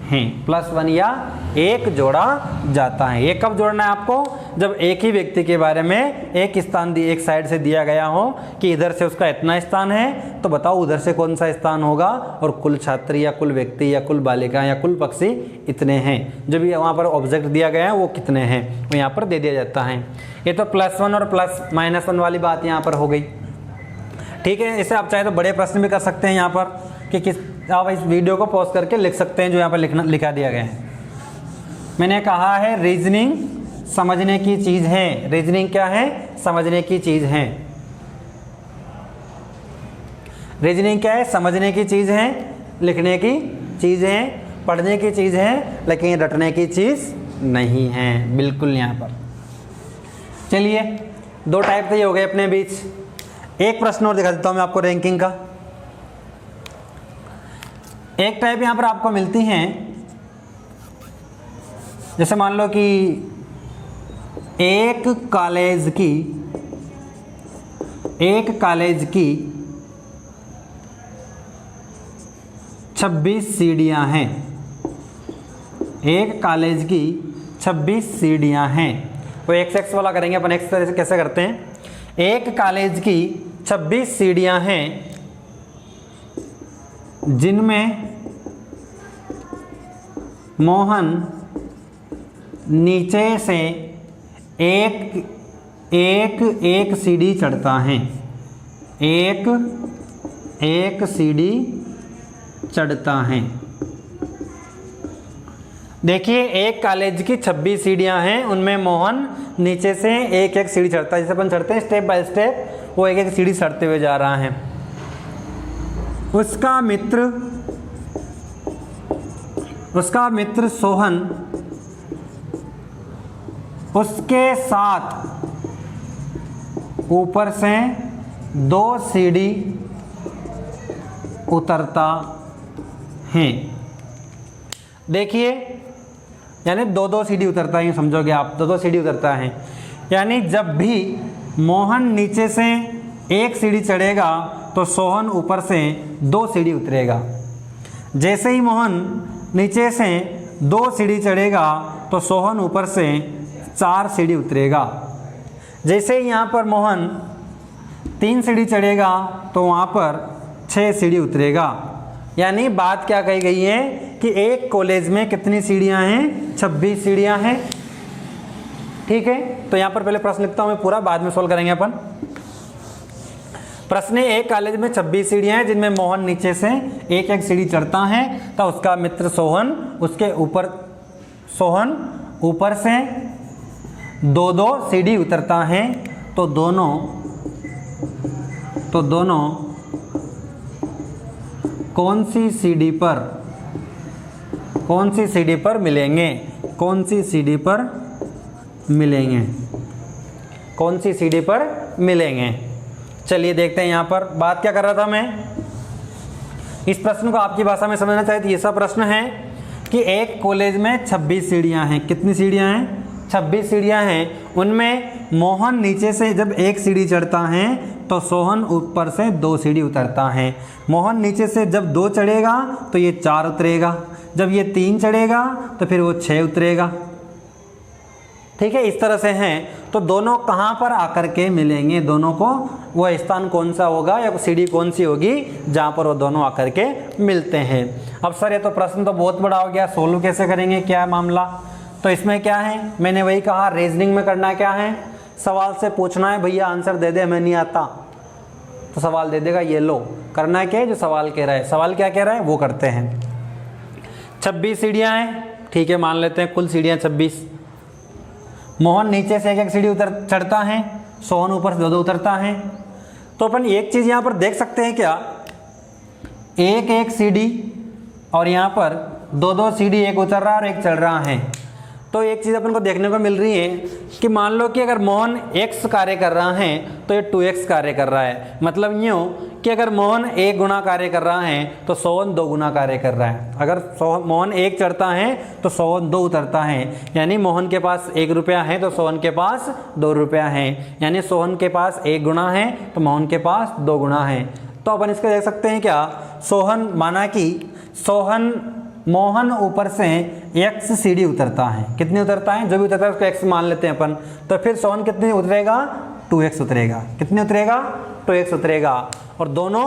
है, +1 या 1 जोड़ा जाता है। ये कब जोड़ना है आपको? जब एक ही व्यक्ति के बारे में एक स्थान एक साइड से दिया गया हो कि इधर से उसका इतना स्थान है, तो बताओ उधर से कौन सा स्थान होगा, और कुल छात्र या कुल व्यक्ति या कुल बालिका या कुल पक्षी इतने हैं। जब ये वहाँ पर ऑब्जेक्ट दिया गया है वो कितने हैं वो यहाँ पर दे दिया जाता है। ये तो +1 और -1 वाली बात यहाँ पर हो गई। ठीक है, इसे आप चाहे तो बड़े प्रश्न भी कर सकते हैं यहाँ पर कि किस, आप इस वीडियो को पॉज करके लिख सकते हैं जो यहाँ पर लिखा दिया गया है। मैंने कहा है रीजनिंग समझने की चीज़ है। रीजनिंग क्या है? समझने की चीज़ है। रीजनिंग क्या है? समझने की चीज़ है, लिखने की चीज़ है, पढ़ने की चीज़ है, लेकिन रटने की चीज़ नहीं है बिल्कुल यहाँ पर। चलिए 2 टाइप तो ये हो गए अपने बीच। एक प्रश्न और दिखा देता हूँ मैं आपको रैंकिंग का। एक टाइप यहाँ पर आपको मिलती हैं, जैसे मान लो कि एक कॉलेज की 26 सीढ़ियाँ हैं। एक कॉलेज की 26 सीढ़ियाँ हैं। तो x वाला करेंगे अपन, x तरह से कैसे करते हैं। एक कॉलेज की 26 सीढ़ियाँ हैं जिनमें मोहन नीचे से एक सीढ़ी चढ़ता है, एक सीढ़ी चढ़ता है। देखिए एक कॉलेज की 26 सीढ़ियाँ हैं, उनमें मोहन नीचे से एक एक सीढ़ी चढ़ता है, जैसे अपन चढ़ते हैं स्टेप बाय स्टेप, वो एक एक सीढ़ी चढ़ते हुए जा रहा है। उसका मित्र सोहन उसके साथ ऊपर से 2 सीढ़ी उतरता है। देखिए यानी 2-2 सीढ़ी उतरता है, समझोगे आप, 2-2 सीढ़ी उतरता है। यानी जब भी मोहन नीचे से एक सीढ़ी चढ़ेगा तो सोहन ऊपर से 2 सीढ़ी उतरेगा। जैसे ही मोहन नीचे से 2 सीढ़ी चढ़ेगा तो सोहन ऊपर से 4 सीढ़ी उतरेगा। जैसे ही यहाँ पर मोहन 3 सीढ़ी चढ़ेगा तो वहाँ पर 6 सीढ़ी उतरेगा। यानी बात क्या कही गई है कि एक कॉलेज में कितनी सीढ़ियाँ हैं? 26 सीढ़ियाँ हैं। ठीक है, तो यहाँ पर पहले प्रश्न लिखता हूँ मैं पूरा, बाद में सोल्व करेंगे अपन। प्रश्न है, एक कॉलेज में 26 सीढ़ियाँ हैं जिनमें मोहन नीचे से एक एक सीढ़ी चढ़ता है तो उसका मित्र सोहन ऊपर से 2-2 सीढ़ी उतरता है, तो दोनों कौन सी सीढ़ी पर मिलेंगे? चलिए देखते हैं यहाँ पर बात क्या कर रहा था मैं। इस प्रश्न को आपकी भाषा में समझना चाहिए तो ये सब प्रश्न है कि एक कॉलेज में 26 सीढ़ियाँ हैं। कितनी सीढ़ियाँ हैं? 26 सीढ़ियाँ हैं। उनमें मोहन नीचे से जब एक सीढ़ी चढ़ता है तो सोहन ऊपर से 2 सीढ़ी उतरता है। मोहन नीचे से जब 2 चढ़ेगा तो ये 4 उतरेगा, जब ये 3 चढ़ेगा तो फिर वो 6 उतरेगा। ठीक है, इस तरह से हैं। तो दोनों कहाँ पर आकर के मिलेंगे? दोनों को वह स्थान कौन सा होगा या सीढ़ी कौन सी होगी जहाँ पर वो दोनों आकर के मिलते हैं? अब सर ये तो प्रश्न तो बहुत बड़ा हो गया, सोल्व कैसे करेंगे, क्या मामला? तो इसमें क्या है, मैंने वही कहा, रीजनिंग में करना क्या है, सवाल से पूछना है, भैया आंसर दे दे, हमें नहीं आता, तो सवाल दे देगा, ये लो। करना क्या है, जो सवाल कह रहा है, सवाल क्या कह रहा है वो करते हैं। 26 सीढ़ियाँ हैं, ठीक है, मान लेते हैं कुल सीढ़ियाँ 26। मोहन नीचे से एक एक सीढ़ी चढ़ता है, सोहन ऊपर से 2-2 उतरता है। तो अपन एक चीज़ यहाँ पर देख सकते हैं क्या, एक एक सीढ़ी और यहाँ पर 2-2 सीढ़ी, एक उतर रहा है और एक चढ़ रहा है। तो एक चीज़ अपन को देखने को मिल रही है कि मान लो कि अगर मोहन x कार्य कर रहा है तो ये 2x कार्य कर रहा है। मतलब यूँ कि अगर मोहन 1 गुना कार्य कर रहा है तो सोहन 2 गुना कार्य कर रहा है। अगर मोहन 1 चढ़ता है तो सोहन 2 उतरता है। यानी मोहन के पास 1 रुपया है तो सोहन के पास 2 रुपया है। यानी सोहन के पास 1 गुना है तो मोहन के पास 2 गुना है। तो अपन इसको देख सकते हैं क्या, सोहन, माना कि मोहन ऊपर से x सीढ़ी उतरता है। कितनी उतरता है? जो भी उतरता है उसको x मान लेते हैं अपन। तो फिर सोहन कितनी उतरेगा? 2x उतरेगा। कितनी उतरेगा? 2x उतरेगा। और दोनों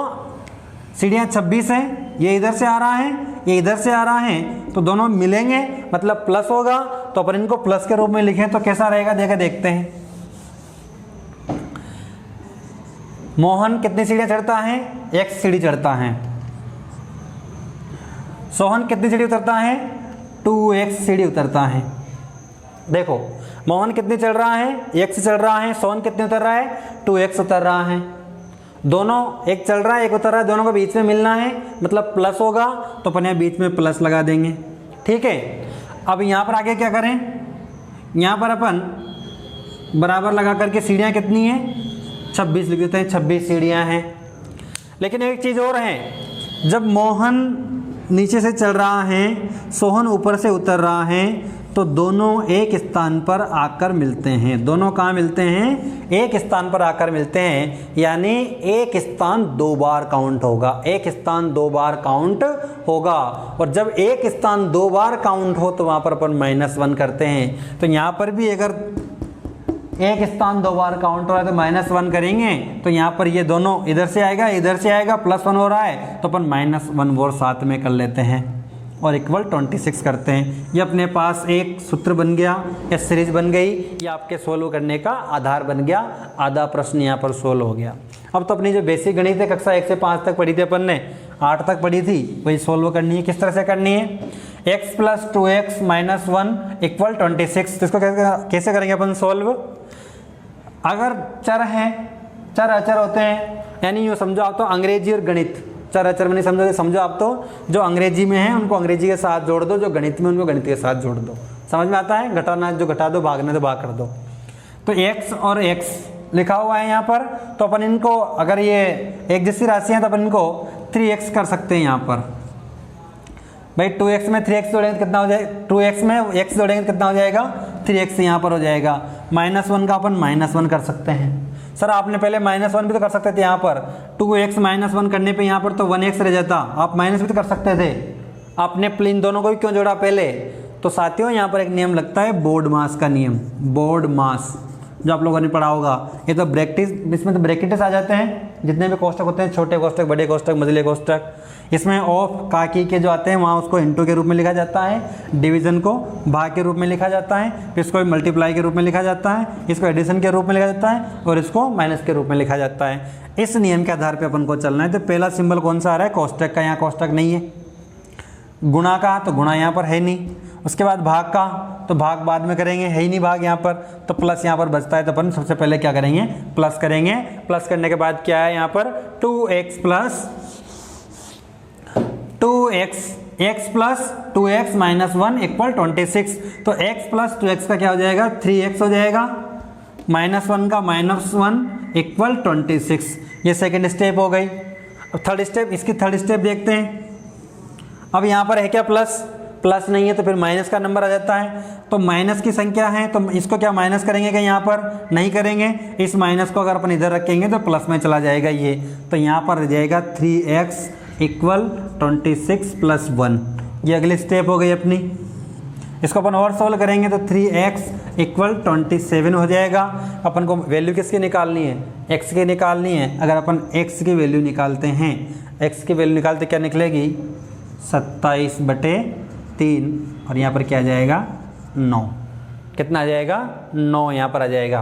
सीढ़ियाँ 26 हैं, ये इधर से आ रहा है, ये इधर से आ रहा है, तो दोनों मिलेंगे, मतलब प्लस होगा। तो अपन इनको प्लस के रूप में लिखें तो कैसा रहेगा, देखते हैं। मोहन कितनी सीढ़ियाँ चढ़ता है? x सीढ़ी चढ़ता है। सोहन कितनी सीढ़ी उतरता है? 2x सीढ़ी उतरता है। देखो मोहन कितनी चढ़ रहा है? 1 चढ़ रहा है। सोहन कितनी उतर रहा है? 2x उतर रहा है। दोनों, एक चल रहा है, एक उतर रहा है, दोनों को बीच में मिलना है, मतलब प्लस होगा। तो अपन यहाँ बीच में प्लस लगा देंगे। ठीक है, अब यहाँ पर आगे क्या करें, यहाँ पर अपन बराबर लगा करके सीढ़ियाँ कितनी हैं? 26 लिख देते हैं। 26 सीढ़ियाँ हैं। लेकिन एक चीज़ और है, जब मोहन नीचे से चल रहा है, सोहन ऊपर से उतर रहा है, तो दोनों एक स्थान पर आकर मिलते हैं। दोनों कहाँ मिलते हैं? एक स्थान पर आकर मिलते हैं। यानी एक स्थान 2 बार काउंट होगा। एक स्थान 2 बार काउंट होगा। और जब एक स्थान 2 बार काउंट हो तो वहाँ पर अपन -1 करते हैं। तो यहाँ पर भी अगर एक स्थान 2 बार काउंट हो रहा है तो -1 करेंगे। तो यहाँ पर ये दोनों इधर से आएगा, इधर से आएगा, +1 हो रहा है, तो अपन -1 और साथ में कर लेते हैं और इक्वल 26 करते हैं। ये अपने पास एक सूत्र बन गया या सीरीज बन गई, ये आपके सोल्व करने का आधार बन गया। आधा प्रश्न यहाँ पर सोल्व हो गया। अब तो अपनी जो बेसिक गणित है कक्षा 1 से 5 तक पढ़ी थी अपन ने, 8 तक पढ़ी थी, वही सोल्व करनी है। किस तरह से करनी है? x plus 2x minus 1 equal 26। तो इसको कैसे करेंगे अपन सोल्व? अगर चर हैं, चर अचर होते हैं, यानी यूँ समझो आप तो अंग्रेजी और गणित, चर अचर में नहीं समझोगे, समझो आप तो जो अंग्रेजी में है उनको अंग्रेजी के साथ जोड़ दो, जो गणित में उनको गणित के साथ जोड़ दो। समझ में आता है? घटाना जो घटा दो, भागना तो भाग कर दो। तो x और x लिखा हुआ है यहाँ पर, तो अपन इनको अगर ये एक जैसी राशि है तो अपन इनको 3x कर सकते हैं यहाँ पर। भाई 2x में 3x जोड़ेंगे तो कितना हो जाएगा? 2x में x जोड़ेंगे तो कितना हो जाएगा? 3x यहाँ पर हो जाएगा। -1 का अपन -1 कर सकते हैं। सर आपने पहले -1 भी तो कर सकते थे यहाँ पर, 2x -1 करने पे यहाँ पर तो 1x रह जाता, आप माइनस भी तो कर सकते थे। आपने इन दोनों को भी क्यों जोड़ा पहले? तो साथियों यहाँ पर एक नियम लगता है बोर्ड मास का नियम, बोर्ड मास, जो आप लोगों ने पढ़ा होगा। ये तो ब्रैकेट्स, इसमें तो ब्रैकेट्स आ जाते हैं, जितने भी कोष्टक होते हैं, छोटे कोष्टक, बड़े कोष्टक, मझले कोष्टक। इसमें ऑफ काकी के जो आते हैं वहाँ उसको इनटू के रूप में लिखा जाता है, डिवीजन को भाग के रूप में लिखा जाता है, फिर इसको मल्टीप्लाई के रूप में लिखा जाता है, इसको एडिशन के रूप में लिखा जाता है और इसको माइनस के रूप में लिखा जाता है। इस नियम के आधार पर अपन को चलना है। तो पहला सिंबल कौन सा आ रहा है? कोष्टक का, यहाँ कोष्टक नहीं है। गुणा का, तो गुणा यहाँ पर है नहीं। उसके बाद भाग का, तो भाग बाद में करेंगे, है ही नहीं भाग यहाँ पर, तो प्लस यहाँ पर बचता है, तो अपन सबसे पहले क्या करेंगे? प्लस करेंगे। प्लस करने के बाद क्या है यहाँ पर? 2x plus 2x minus 1 equal 26। तो x प्लस 2x का क्या हो जाएगा? 3x हो जाएगा, -1 का -1 इक्वल 26। ये सेकेंड स्टेप हो गई। अब थर्ड स्टेप, इसकी थर्ड स्टेप देखते हैं। अब यहाँ पर है क्या? प्लस, प्लस नहीं है तो फिर माइनस का नंबर आ जाता है। तो माइनस की संख्या है तो इसको क्या माइनस करेंगे क्या? यहाँ पर नहीं करेंगे। इस माइनस को अगर अपन इधर रखेंगे तो प्लस में चला जाएगा ये, तो यहाँ पर रह जाएगा 3x इक्वल 26 प्लस 1। ये अगली स्टेप हो गई अपनी। इसको अपन और सोल्व करेंगे तो 3x इक्वल 27 हो जाएगा। अपन को वैल्यू किसकी निकालनी है? x की निकालनी है। अगर अपन x की वैल्यू निकालते हैं, x की वैल्यू निकालते क्या निकलेगी? 27/3 और यहाँ पर क्या आ जाएगा? 9। कितना आ जाएगा? 9 यहाँ पर आ जाएगा।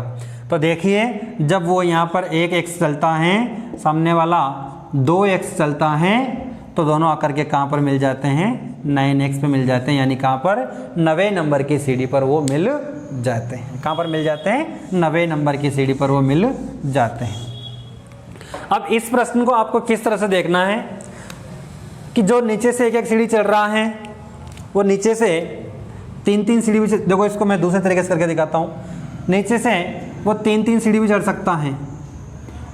तो देखिए जब वो यहाँ पर एक x चलता है, सामने वाला 2x चलता है, तो दोनों आकर के कहाँ पर मिल जाते हैं? 9x पे मिल जाते हैं, यानी कहाँ पर? 90 नंबर की सीढ़ी पर वो मिल जाते हैं। कहाँ पर मिल जाते हैं? 90 नंबर की सीढ़ी पर वो मिल जाते हैं। अब इस प्रश्न को आपको किस तरह से देखना है कि जो नीचे से एक एक सीढ़ी चढ़ रहा है, वो नीचे से 3-3 सीढ़ी भी, देखो इसको मैं दूसरे तरीके से करके दिखाता हूँ। नीचे से वो 3-3 सीढ़ी भी चढ़ सकता है,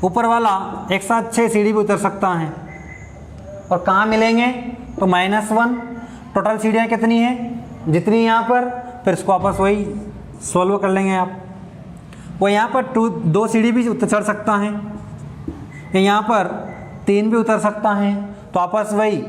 ऊपर वाला एक साथ 6 सीढ़ी भी उतर सकता है। और कहाँ मिलेंगे? तो -1। टोटल सीढ़ियाँ कितनी हैं? जितनी यहाँ पर, फिर इसको आपस वही सोल्व कर लेंगे आप। वो यहाँ पर 2 सीढ़ी भी चढ़ सकता है, यहाँ पर 3 भी उतर सकता है, तो आपस वही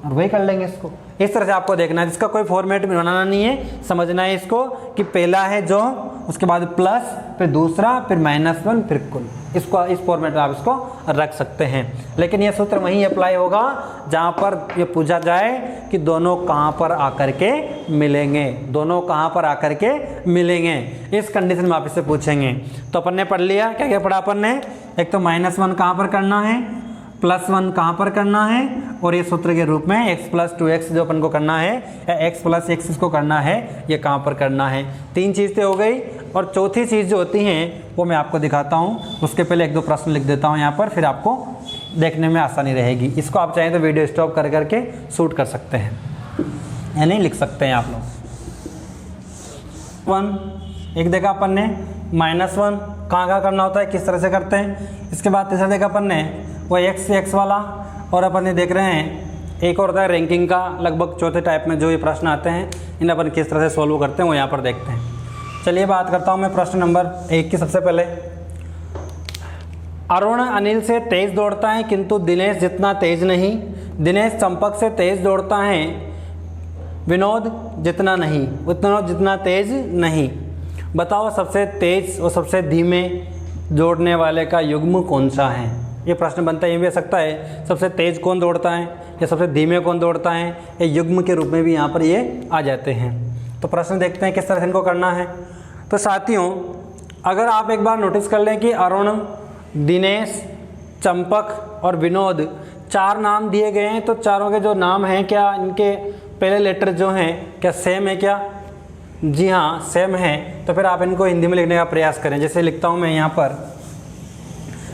और वही कर लेंगे इसको। इस तरह से आपको देखना है, जिसका कोई फॉर्मेट में बनाना नहीं है, समझना है इसको कि पहला है जो, उसके बाद प्लस, फिर दूसरा, फिर -1, फिर कुल। इसको इस फॉर्मेट में आप इसको रख सकते हैं। लेकिन ये सूत्र वहीं अप्लाई होगा जहाँ पर ये पूछा जाए कि दोनों कहाँ पर आकर के मिलेंगे, दोनों कहाँ पर आकर के मिलेंगे, इस कंडीशन में आप इससे पूछेंगे। तो अपन ने पढ़ लिया, क्या क्या पढ़ा अपन ने? एक तो -1 कहाँ पर करना है, +1 कहाँ पर करना है, और ये सूत्र के रूप में x प्लस 2x जो अपन को करना है, या x प्लस x इसको करना है, ये कहाँ पर करना है। 3 चीज़ें हो गई। और चौथी चीज़ जो होती हैं वो मैं आपको दिखाता हूँ। उसके पहले 1-2 प्रश्न लिख देता हूँ यहाँ पर, फिर आपको देखने में आसानी रहेगी। इसको आप चाहें तो वीडियो स्टॉप कर करके शूट कर सकते हैं, यानी लिख सकते हैं आप लोग। 1 एक देखा अपन ने, -1 कहाँ करना होता है, किस तरह से करते हैं। इसके बाद तीसरा देखा अपन ने वो x वाला, और अपन ये देख रहे हैं एक और होता है रैंकिंग का, लगभग चौथे टाइप में जो ये प्रश्न आते हैं, इन अपन किस तरह से सॉल्व करते हैं वो यहाँ पर देखते हैं। चलिए बात करता हूँ मैं प्रश्न नंबर 1 की। सबसे पहले, अरुण अनिल से तेज दौड़ता है किंतु दिनेश जितना तेज नहीं। दिनेश चंपक से तेज दौड़ता है, विनोद जितना नहीं, विनोद जितना तेज नहीं। बताओ सबसे तेज और सबसे धीमे दौड़ने वाले का युग्म कौन सा है। ये प्रश्न बनता है, ये भी हो सकता है सबसे तेज कौन दौड़ता है या सबसे धीमे कौन दौड़ता है, ये युग्म के रूप में भी यहाँ पर ये आ जाते हैं। तो प्रश्न देखते हैं किस तरह से इनको करना है। तो साथियों, अगर आप एक बार नोटिस कर लें कि अरुण, दिनेश, चंपक और विनोद 4 नाम दिए गए हैं, तो चारों के जो नाम हैं, क्या इनके पहले लेटर जो हैं क्या सेम है क्या? जी हाँ सेम है। तो फिर आप इनको हिंदी में लिखने का प्रयास करें। जैसे लिखता हूँ मैं यहाँ पर,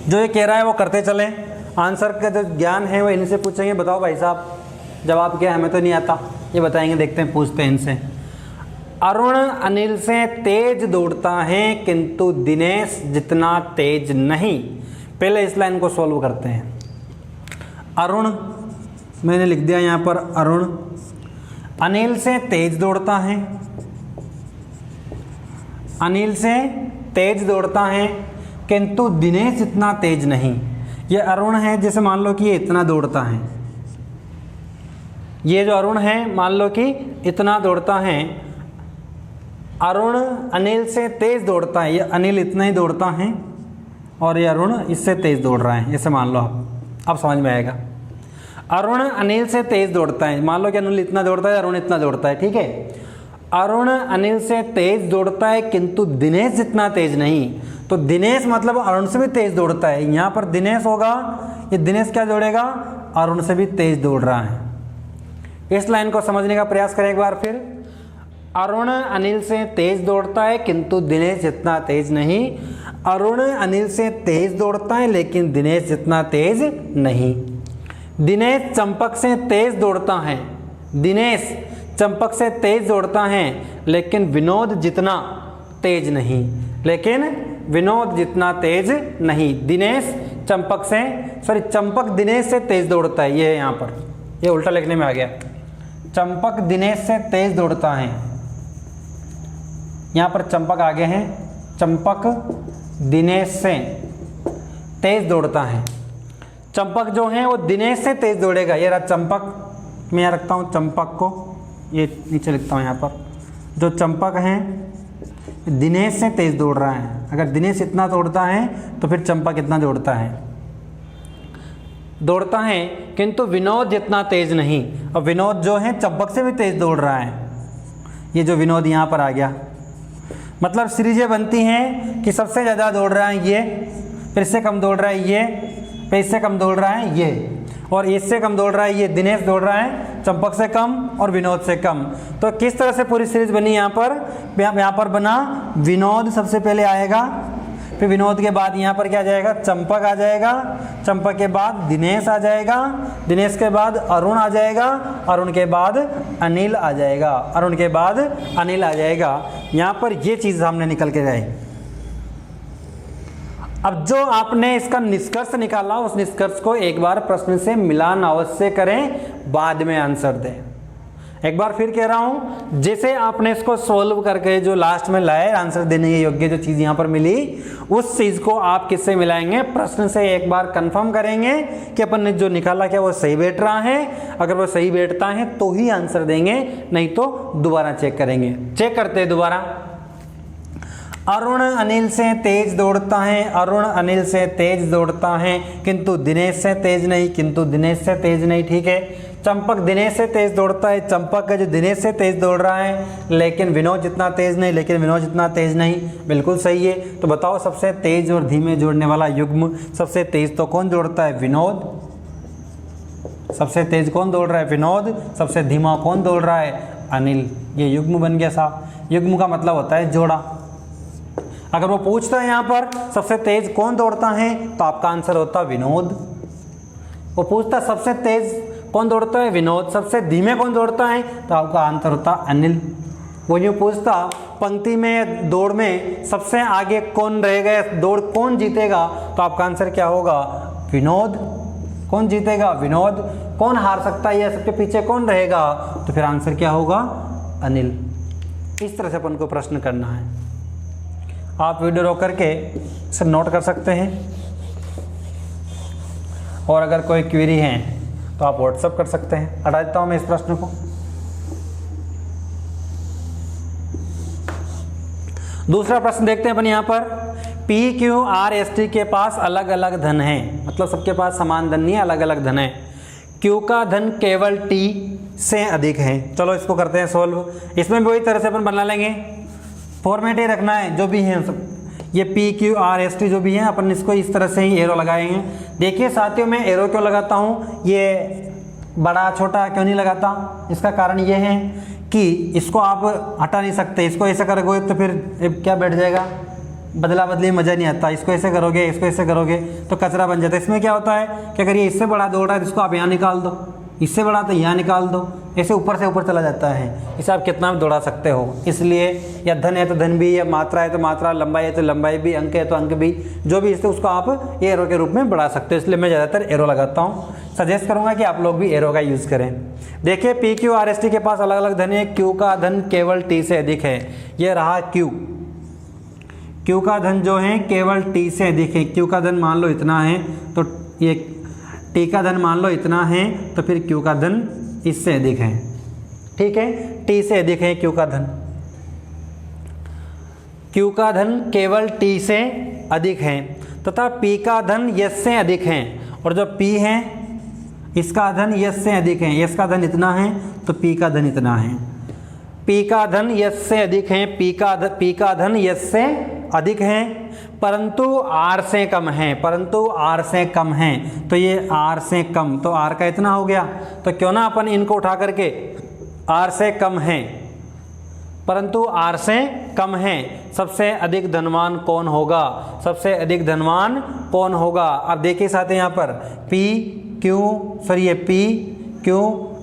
जो ये कह रहा है वो करते चलें, आंसर का जो ज्ञान है वो इनसे पूछेंगे। बताओ भाई साहब जवाब क्या है? हमें तो नहीं आता, ये बताएंगे, देखते हैं, पूछते हैं इनसे। अरुण अनिल से तेज दौड़ता है किंतु दिनेश जितना तेज नहीं। पहले इस लाइन को सॉल्व करते हैं। अरुण मैंने लिख दिया यहाँ पर, अरुण अनिल से तेज दौड़ता है, अनिल से तेज दौड़ता है किंतु दिनेश इतना तेज नहीं। ये अरुण है, जैसे मान लो कि ये इतना दौड़ता है, ये जो अरुण है मान लो कि इतना दौड़ता है, अरुण अनिल से तेज दौड़ता है, ये अनिल इतना ही दौड़ता है और ये अरुण इससे तेज दौड़ रहा है, ऐसे मान लो आप, अब समझ में आएगा। अरुण अनिल से तेज दौड़ता है, मान लो कि अनिल इतना दौड़ता है, अरुण इतना दौड़ता है, ठीक है। अरुण अनिल से तेज दौड़ता है किंतु दिनेश जितना तेज नहीं। तो दिनेश मतलब अरुण से भी तेज दौड़ता है, यहाँ पर दिनेश होगा, ये दिनेश क्या दौड़ेगा? अरुण से भी तेज दौड़ रहा है। इस लाइन को समझने का प्रयास करें एक बार फिर। अरुण अनिल से तेज दौड़ता है किंतु दिनेश जितना तेज नहीं। अरुण अनिल से तेज दौड़ता है लेकिन दिनेश जितना तेज नहीं। दिनेश चंपक से तेज दौड़ता है, दिनेश चंपक से तेज दौड़ता है लेकिन विनोद जितना तेज नहीं, लेकिन विनोद जितना तेज नहीं। दिनेश चंपक से, सॉरी चंपक दिनेश से तेज दौड़ता है, ये है यहाँ पर, ये उल्टा लिखने में आ गया। चंपक दिनेश से तेज दौड़ता है, यहाँ पर चंपक आगे हैं, चंपक दिनेश से तेज दौड़ता है। चंपक जो है वो दिनेश से तेज दौड़ेगा, ये रहा चंपक, मैं यहाँ रखता हूँ चंपक को, ये नीचे लिखता हूँ यहाँ पर। जो चंपक है दिनेश से तेज दौड़ रहा है, अगर दिनेश इतना दौड़ता है तो फिर चंपक इतना दौड़ता है किंतु विनोद जितना तेज नहीं। और विनोद जो है चंपक से भी तेज दौड़ रहा है, ये जो विनोद यहाँ पर आ गया, मतलब सीरीजें बनती हैं कि सबसे ज़्यादा दौड़ रहा है ये, फिर इससे कम दौड़ रहा है ये, फिर इससे कम दौड़ रहा है ये, और इससे कम दौड़ रहा है ये, दिनेश दौड़ रहा है चंपक से कम और विनोद से कम। तो किस तरह से पूरी सीरीज बनी यहाँ पर बना, विनोद सबसे पहले आएगा, फिर विनोद के बाद यहाँ पर क्या आ जाएगा? चंपक आ जाएगा, चंपक के बाद दिनेश आ जाएगा, दिनेश के बाद अरुण आ जाएगा, अरुण के बाद अनिल आ जाएगा, अरुण के बाद अनिल आ जाएगा। यहाँ पर ये चीज़ हमने निकल के गए। अब जो आपने इसका निष्कर्ष निकाला, उस निष्कर्ष को एक बार प्रश्न से मिलान अवश्य करें, बाद में आंसर दें। एक बार फिर कह रहा हूं, जैसे आपने इसको सोल्व करके जो लास्ट में लाए आंसर देने के योग्य जो चीज़ यहाँ पर मिली, उस चीज़ को आप किससे मिलाएंगे? प्रश्न से एक बार कंफर्म करेंगे कि अपन ने जो निकाला क्या वो सही बैठ रहा है। अगर वो सही बैठता है तो ही आंसर देंगे, नहीं तो दोबारा चेक करेंगे। चेक करते हैं दोबारा। अरुण अनिल से तेज दौड़ता है, अरुण अनिल से तेज दौड़ता है किंतु दिनेश से तेज नहीं, किंतु दिनेश से तेज नहीं, ठीक है। चंपक दिनेश से तेज दौड़ता है, चंपक है जो दिनेश से तेज दौड़ रहा है, लेकिन विनोद जितना तेज नहीं, लेकिन विनोद जितना तेज नहीं, बिल्कुल सही है। तो बताओ सबसे तेज और धीमे जोड़ने वाला युग्म, सबसे तेज तो कौन दौड़ता है? विनोद। सबसे तेज कौन दौड़ रहा है? विनोद। सबसे धीमा कौन दौड़ रहा है? अनिल। ये युग्म बन गया साहब। युग्म का मतलब होता है जोड़ा। अगर वो पूछता है यहाँ पर सबसे तेज कौन दौड़ता है, तो आपका आंसर होता विनोद। वो पूछता सबसे तेज कौन दौड़ता है? विनोद। सबसे धीमे कौन दौड़ता है? तो आपका आंसर होता अनिल। वो यूँ पूछता पंक्ति में दौड़ में सबसे आगे कौन रहेगा, दौड़ कौन जीतेगा, तो आपका आंसर क्या होगा? विनोद। कौन जीतेगा? विनोद। कौन हार सकता है या सबके पीछे कौन रहेगा, तो फिर आंसर क्या होगा? अनिल। इस तरह से अपन को प्रश्न करना है। आप वीडियो रोक करके इसे नोट कर सकते हैं, और अगर कोई क्वेरी है तो आप व्हाट्सअप कर सकते हैं। हटा देता हूं मैं इस प्रश्न को। दूसरा प्रश्न देखते हैं अपन यहाँ पर। P Q R S T के पास अलग अलग धन है, मतलब सबके पास समान धन नहीं है, अलग अलग धन है। क्यू का धन केवल टी से अधिक है। चलो इसको करते हैं सोल्व। इसमें भी वही तरह से अपन बना लेंगे, फॉर्मेट ही रखना है जो भी है सब। ये P Q R S T जो भी है, अपन इसको इस तरह से ही एरो लगाएंगे। देखिए साथियों, मैं एरो क्यों लगाता हूँ, ये बड़ा छोटा क्यों नहीं लगाता? इसका कारण ये है कि इसको आप हटा नहीं सकते, इसको ऐसे करोगे तो फिर क्या बैठ जाएगा, बदला बदली मज़ा नहीं आता। इसको ऐसे करोगे, इसको ऐसे करोगे तो कचरा बन जाता है। इसमें क्या होता है कि अगर ये इससे बड़ा दौड़ रहा है तो इसको आप यहाँ निकाल दो, इससे बड़ा तो यहाँ निकाल दो, ऐसे ऊपर से ऊपर चला जाता है। इसे आप कितना भी दौड़ा सकते हो। इसलिए या धन है तो धन भी, या मात्रा है तो मात्रा, लंबाई है तो लंबाई भी, अंक है तो अंक भी, जो भी इससे उसको आप एरो के रूप में बढ़ा सकते हो। इसलिए मैं ज़्यादातर एरो लगाता हूँ। सजेस्ट करूँगा कि आप लोग भी एरो का यूज़ करें। देखिए P Q R S T के पास अलग अलग धन है। क्यू का धन केवल टी से अधिक है। ये रहा क्यू, क्यू का धन जो है केवल टी से अधिक है। क्यू का धन मान लो इतना है तो ये टी का धन मान लो इतना है तो फिर क्यू का धन इससे अधिक है। ठीक है, टी से अधिक है क्यू का धन। क्यू का धन केवल टी से अधिक है तथा पी का धन यस से अधिक है। और जो पी है इसका धन यस से अधिक है। यस का धन इतना है तो पी का धन इतना है। पी का धन यस से अधिक है। पी का धन यस से अधिक है परंतु आर से कम है। परंतु आर से कम है तो ये आर से कम, तो आर का इतना हो गया। तो क्यों ना अपन इनको उठा करके आर से कम है परंतु आर से कम है, सबसे अधिक धनवान कौन होगा? सबसे अधिक धनवान कौन होगा? अब देखिए साथ यहाँ पर P Q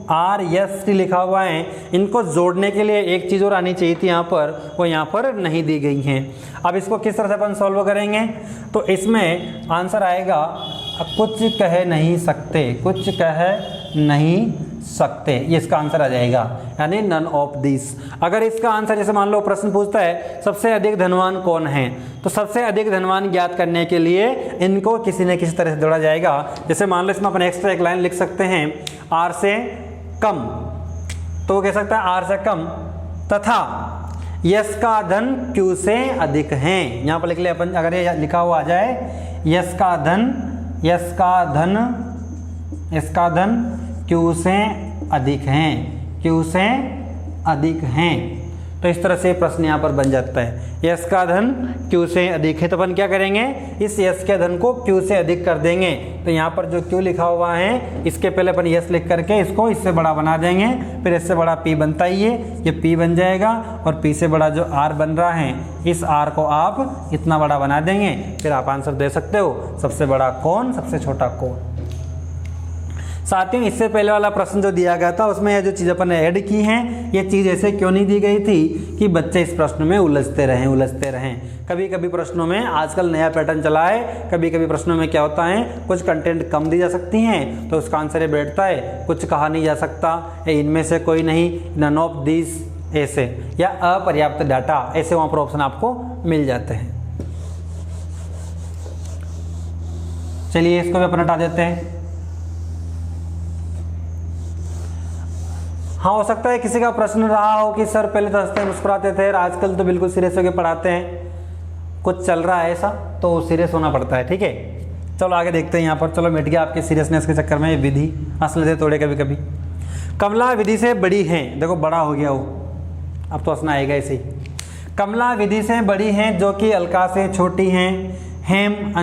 R S T लिखा हुआ है। इनको जोड़ने के लिए एक चीज़ और आनी चाहिए थी यहाँ पर, वो यहाँ पर नहीं दी गई हैं। अब इसको किस तरह से अपन सॉल्व करेंगे? तो इसमें आंसर आएगा कुछ कह नहीं सकते, कुछ कह नहीं सकते, ये इसका आंसर आ जाएगा, यानी नन ऑफ दिस। अगर इसका आंसर जैसे मान लो प्रश्न पूछता है सबसे अधिक धनवान कौन है, तो सबसे अधिक धनवान ज्ञात करने के लिए इनको किसी न किसी तरह से जोड़ा जाएगा। जैसे मान लो इसमें अपन एक्स्ट्रा एक लाइन लिख सकते हैं आर से कम, तो वो कह सकता है आर से कम तथा यस का धन क्यू से अधिक है। यहाँ पर लिख ले अपन, अगर ये लिखा हुआ आ जाए यस का धन क्यू से अधिक हैं, क्यू से अधिक हैं, तो इस तरह से प्रश्न यहाँ पर बन जाता है। यस का धन क्यू से अधिक है तो अपन क्या करेंगे, इस यस के धन को क्यू से अधिक कर देंगे। तो यहाँ पर जो क्यू लिखा हुआ है इसके पहले अपन यस लिख करके इसको इससे बड़ा बना देंगे, फिर इससे बड़ा पी बनता ही है, ये पी बन जाएगा। और पी से बड़ा जो आर बन रहा है इस आर को आप इतना बड़ा बना देंगे, फिर आप आंसर दे सकते हो सबसे बड़ा कौन, सबसे छोटा कौन। साथियों इससे पहले वाला प्रश्न जो दिया गया था उसमें ये जो चीज़ अपन ने ऐड की हैं, ये चीज़ ऐसे क्यों नहीं दी गई थी कि बच्चे इस प्रश्न में उलझते रहें। कभी कभी प्रश्नों में आजकल नया पैटर्न चला है, कभी कभी प्रश्नों में क्या होता है कुछ कंटेंट कम दी जा सकती हैं तो उसका आंसर ये बैठता है, कुछ कहा नहीं जा सकता, इनमें से कोई नहीं, नन ऑफ दिस ऐसे, या अपर्याप्त डाटा ऐसे वहाँ पर ऑप्शन आपको मिल जाते हैं। चलिए इसको भी अपन हटा देते हैं। हाँ, हो सकता है किसी का प्रश्न रहा हो कि सर पहले तो हंसते मुस्कुराते थे, आजकल तो बिल्कुल सीरियस होकर पढ़ाते हैं, कुछ चल रहा है ऐसा, तो सीरियस होना पड़ता है। ठीक है, चलो आगे देखते हैं। यहाँ पर चलो मिट गया आपके सीरियसनेस के चक्कर में ये विधि, हंस लेते थोड़े कभी कभी। कमला विधि से बड़ी हैं, देखो बड़ा हो गया वो, अब तो हंसना आएगा ऐसे ही। कमला विधि से बड़ी हैं जो कि अलका से छोटी हैं। हेमा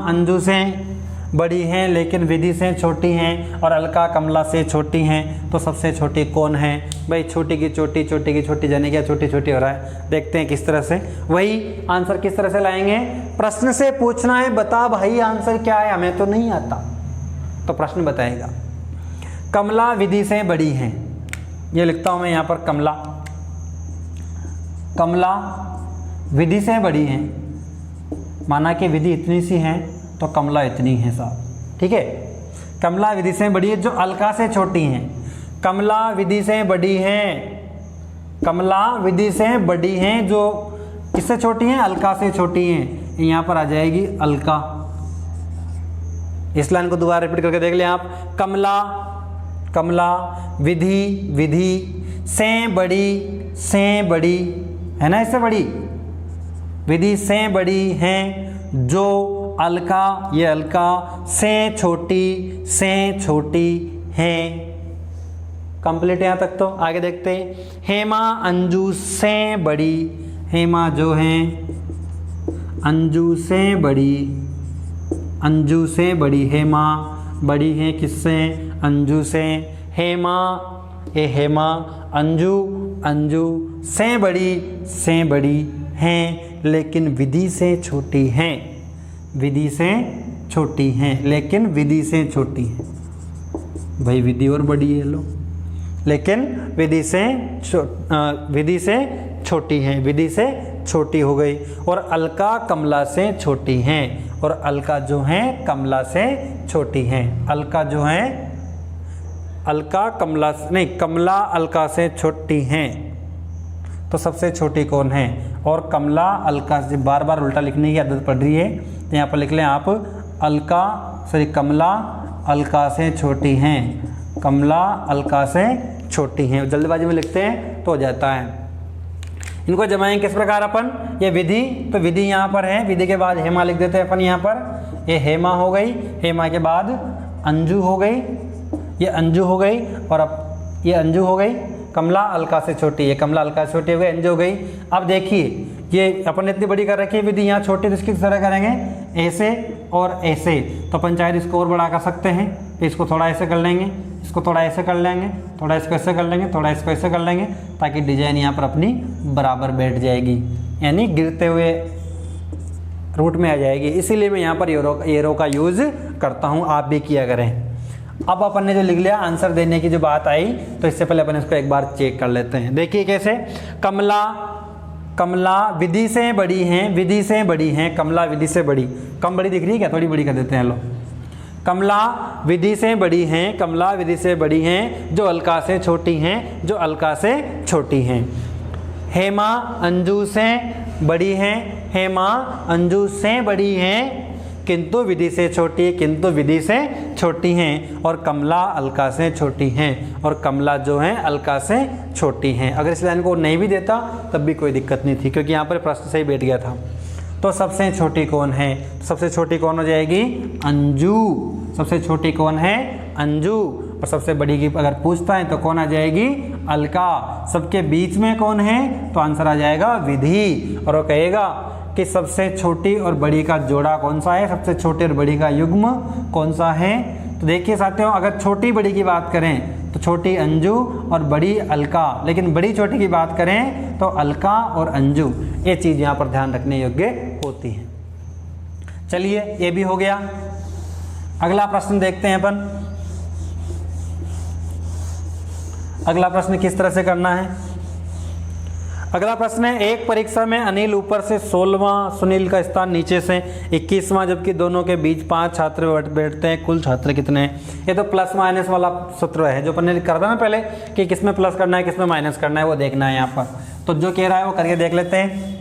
अंजू से बड़ी हैं लेकिन विधि से छोटी हैं, और अलका कमला से छोटी हैं, तो सबसे छोटी कौन है? भाई छोटी की छोटी जाने क्या छोटी हो रहा है, देखते हैं किस तरह से। वही आंसर किस तरह से लाएंगे, प्रश्न से पूछना है बता भाई आंसर क्या है, हमें तो नहीं आता, तो प्रश्न बताएगा। कमला विधि से बड़ी हैं, ये लिखता हूँ मैं यहाँ पर, कमला विधि से बड़ी हैं, माना कि विधि इतनी सी है तो कमला इतनी है साहब। ठीक है, कमला विधि से बड़ी है जो अलका से छोटी हैं। कमला विधि से बड़ी हैं जो किससे छोटी हैं, अलका से छोटी हैं। यहाँ पर आ जाएगी अलका। इस लाइन को दोबारा रिपीट करके देख लें आप, कमला विधि से बड़ी है ना, इससे बड़ी, विधि से बड़ी हैं जो अलका, ये अलका से छोटी है। कंप्लीट यहाँ तक, तो आगे देखते हैं। हेमा अंजू से बड़ी, हेमा जो है अंजू से बड़ी हेमा बड़ी हैं किससे? अंजू से। हेमा, ये हेमा, अंजू, अंजू से बड़ी हैं लेकिन विधि से छोटी हैं। विधि से छोटी हैं लेकिन विधि से छोटी हैं। भाई विधि और बड़ी है लो, लेकिन विधि से छोटी हैं, विधि से छोटी हो गई। और अलका कमला से छोटी हैं, और अलका जो है कमला से छोटी हैं। अलका जो है, अलका कमला नहीं, कमला अलका से छोटी हैं। तो सबसे छोटी कौन है? और कमला अलका से, बार बार उल्टा लिखने की आदत पड़ रही है तो यहाँ पर लिख लें आप, कमला अलका से छोटी हैं। कमला अलका से छोटी हैं। जल्दबाजी में लिखते हैं तो हो जाता है। इनको जमाएं किस प्रकार अपन? ये विधि, तो विधि यहाँ पर है, विधि के बाद हेमा लिख देते हैं अपन यहाँ पर। ये हेमा हो गई, हेमा के बाद अंजू हो गई, ये अंजू हो गई, और अब ये अंजू हो गई। कमला अलका से छोटी है, कमला अलका से छोटी हो गई, अंजू हो गई। अब देखिए ये अपन ने इतनी बड़ी कर रखी है विधि, यहाँ छोटी, तो इसकी तरह करेंगे ऐसे और ऐसे। तो अपन चाहे इसको और बड़ा कर सकते हैं, तो इसको थोड़ा ऐसे कर लेंगे, इसको थोड़ा ऐसे कर लेंगे, थोड़ा इसको ऐसे कर लेंगे, थोड़ा इसको ऐसे कर लेंगे, ताकि डिजाइन यहाँ पर अपनी बराबर बैठ जाएगी, यानी गिरते हुए रूट में आ जाएगी। इसीलिए मैं यहाँ पर एरो का यूज़ करता हूँ, आप भी किया करें। अब अपन ने जो लिख लिया, आंसर देने की जो बात आई, तो इससे पहले अपन इसको एक बार चेक कर लेते हैं। देखिए कैसे, कमला विधि से बड़ी हैं, विधि से बड़ी हैं, कमला विधि से बड़ी, कम बड़ी दिख रही है क्या? थोड़ी बड़ी कर देते हैं। लो, कमला विधि से बड़ी हैं, कमला विधि से बड़ी हैं, जो अलका से छोटी हैं, जो अलका से छोटी हैं। हेमा अंजू से बड़ी हैं, हेमा अंजू से बड़ी हैं, किंतु विधि से छोटी, किंतु विधि से छोटी हैं। और कमला अलका से छोटी हैं, और कमला जो है अलका से छोटी हैं। अगर इस लाइन को नहीं भी देता तब भी कोई दिक्कत नहीं थी, क्योंकि यहाँ पर प्रश्न सही बैठ गया था। तो सबसे छोटी कौन है? सबसे छोटी कौन हो जाएगी? अंजू। सबसे छोटी कौन है? अंजू। और सबसे बड़ी की अगर पूछता है तो कौन आ जाएगी? अलका। सबके बीच में कौन है? तो आंसर आ जाएगा विधि। और वो कहेगा कि सबसे छोटी और बड़ी का जोड़ा कौन सा है, सबसे छोटी और बड़ी का युग्म कौन सा है। तो देखिए साथियों, अगर छोटी बड़ी की बात करें तो छोटी अंजू और बड़ी अलका, लेकिन बड़ी छोटी की बात करें तो अलका और अंजू। ये चीज़ यहाँ पर ध्यान रखने योग्य होती है। चलिए ये भी हो गया। अगला प्रश्न देखते हैं अपन। अगला प्रश्न किस तरह से करना है? अगला प्रश्न है, एक परीक्षा में अनिल ऊपर से 16वां, सुनील का स्थान नीचे से 21वां, जबकि दोनों के बीच 5 छात्र बैठते हैं, कुल छात्र कितने हैं? ये तो प्लस माइनस वाला सूत्र है जो अपन ने कर था ना पहले, कि किसमें प्लस करना है किसमें माइनस करना है, वो देखना है यहाँ पर। तो जो कह रहा है वो करके देख लेते हैं।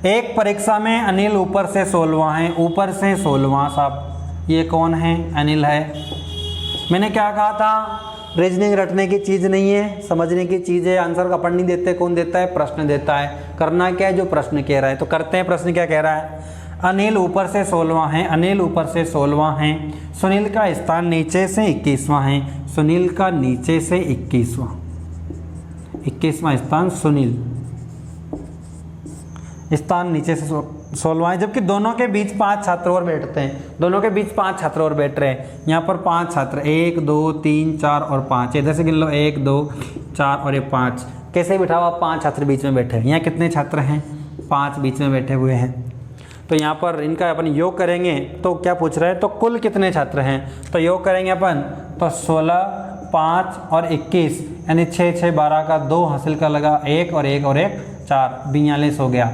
एक परीक्षा में अनिल ऊपर से 16वां है, ऊपर से 16वां, साहब ये कौन है? अनिल है। मैंने क्या कहा था? रीजनिंग रटने की चीज़ नहीं है, समझने की चीज़ है। आंसर का अपन नहीं देते, कौन देता है? प्रश्न देता है। करना क्या है? जो प्रश्न कह रहा है तो करते हैं। प्रश्न क्या कह रहा है? अनिल ऊपर से 16वां है, अनिल ऊपर से 16वां है, सुनील का स्थान नीचे से 21वां है, सुनील का नीचे से 21वां स्थान, सुनील स्थान नीचे से 16वां है, जबकि दोनों के बीच 5 छात्र और बैठते हैं, दोनों के बीच 5 छात्र और बैठ रहे हैं। यहाँ पर 5 छात्र, 1 2 3 4 और 5, इधर से गिन लो 1 2 4 और ये 5। कैसे बिठा हुआ? 5 छात्र बीच में बैठे हैं। यहाँ कितने छात्र हैं? 5 बीच में बैठे हुए हैं। तो यहाँ पर इनका अपन योग करेंगे तो क्या पूछ रहा है? तो कुल कितने छात्र हैं? तो योग करेंगे अपन तो 16 5 और 21, यानी 6 6 12 का 2 हासिल का लगा 1 और 1 और 1 4, 42 हो गया।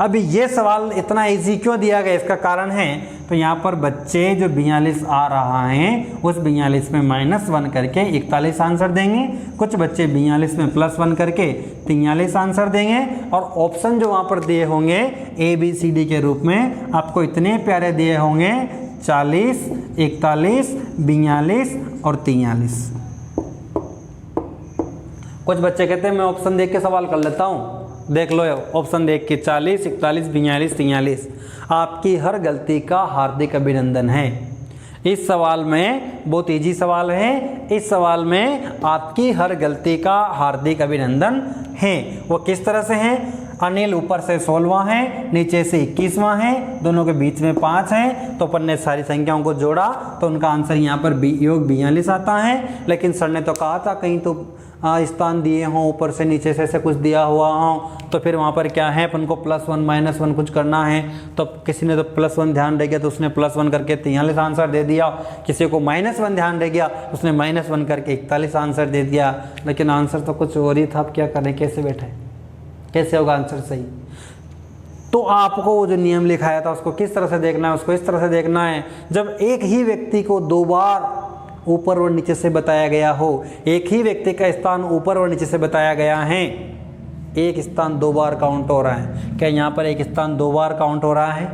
अब ये सवाल इतना इजी क्यों दिया गया? इसका कारण है, तो यहाँ पर बच्चे जो 42 आ रहा है उस 42 में -1 करके 41 आंसर देंगे, कुछ बच्चे 42 में +1 करके 43 आंसर देंगे। और ऑप्शन जो वहाँ पर दिए होंगे ABCD के रूप में आपको इतने प्यारे दिए होंगे 40 41 42 और 43। कुछ बच्चे कहते हैं मैं ऑप्शन देख के सवाल कर लेता हूँ। देख लो ऑप्शन देख के 40 41 42 43। आपकी हर गलती का हार्दिक अभिनंदन है। इस सवाल में बहुत इजी सवाल है, इस सवाल में आपकी हर गलती का हार्दिक अभिनंदन है। वो किस तरह से है? अनिल ऊपर से 16वां है, नीचे से 21वां है, दोनों के बीच में 5 है। तो अपन ने सारी संख्याओं को जोड़ा तो उनका आंसर यहाँ पर योग 42 आता है। लेकिन सर ने तो कहा था कहीं तो स्थान दिए हों, ऊपर से नीचे से ऐसे कुछ दिया हुआ हो, तो फिर वहाँ पर क्या है, अपन को +1 -1 कुछ करना है। तो किसी ने तो +1 ध्यान रह गया तो उसने +1 करके 43 आंसर दे दिया, किसी को -1 ध्यान रह गया उसने -1 करके 41 आंसर दे दिया। लेकिन आंसर तो कुछ और ही था। अब क्या करें, कैसे बैठे, कैसे होगा आंसर सही। तो आपको वो जो नियम लिखाया था उसको किस तरह से देखना है, उसको इस तरह से देखना है, जब एक ही व्यक्ति को 2 बार ऊपर और नीचे से बताया गया हो, एक ही व्यक्ति का स्थान ऊपर और नीचे से बताया गया है, एक स्थान 2 बार काउंट हो रहा है। क्या यहाँ पर एक स्थान 2 बार काउंट हो रहा है?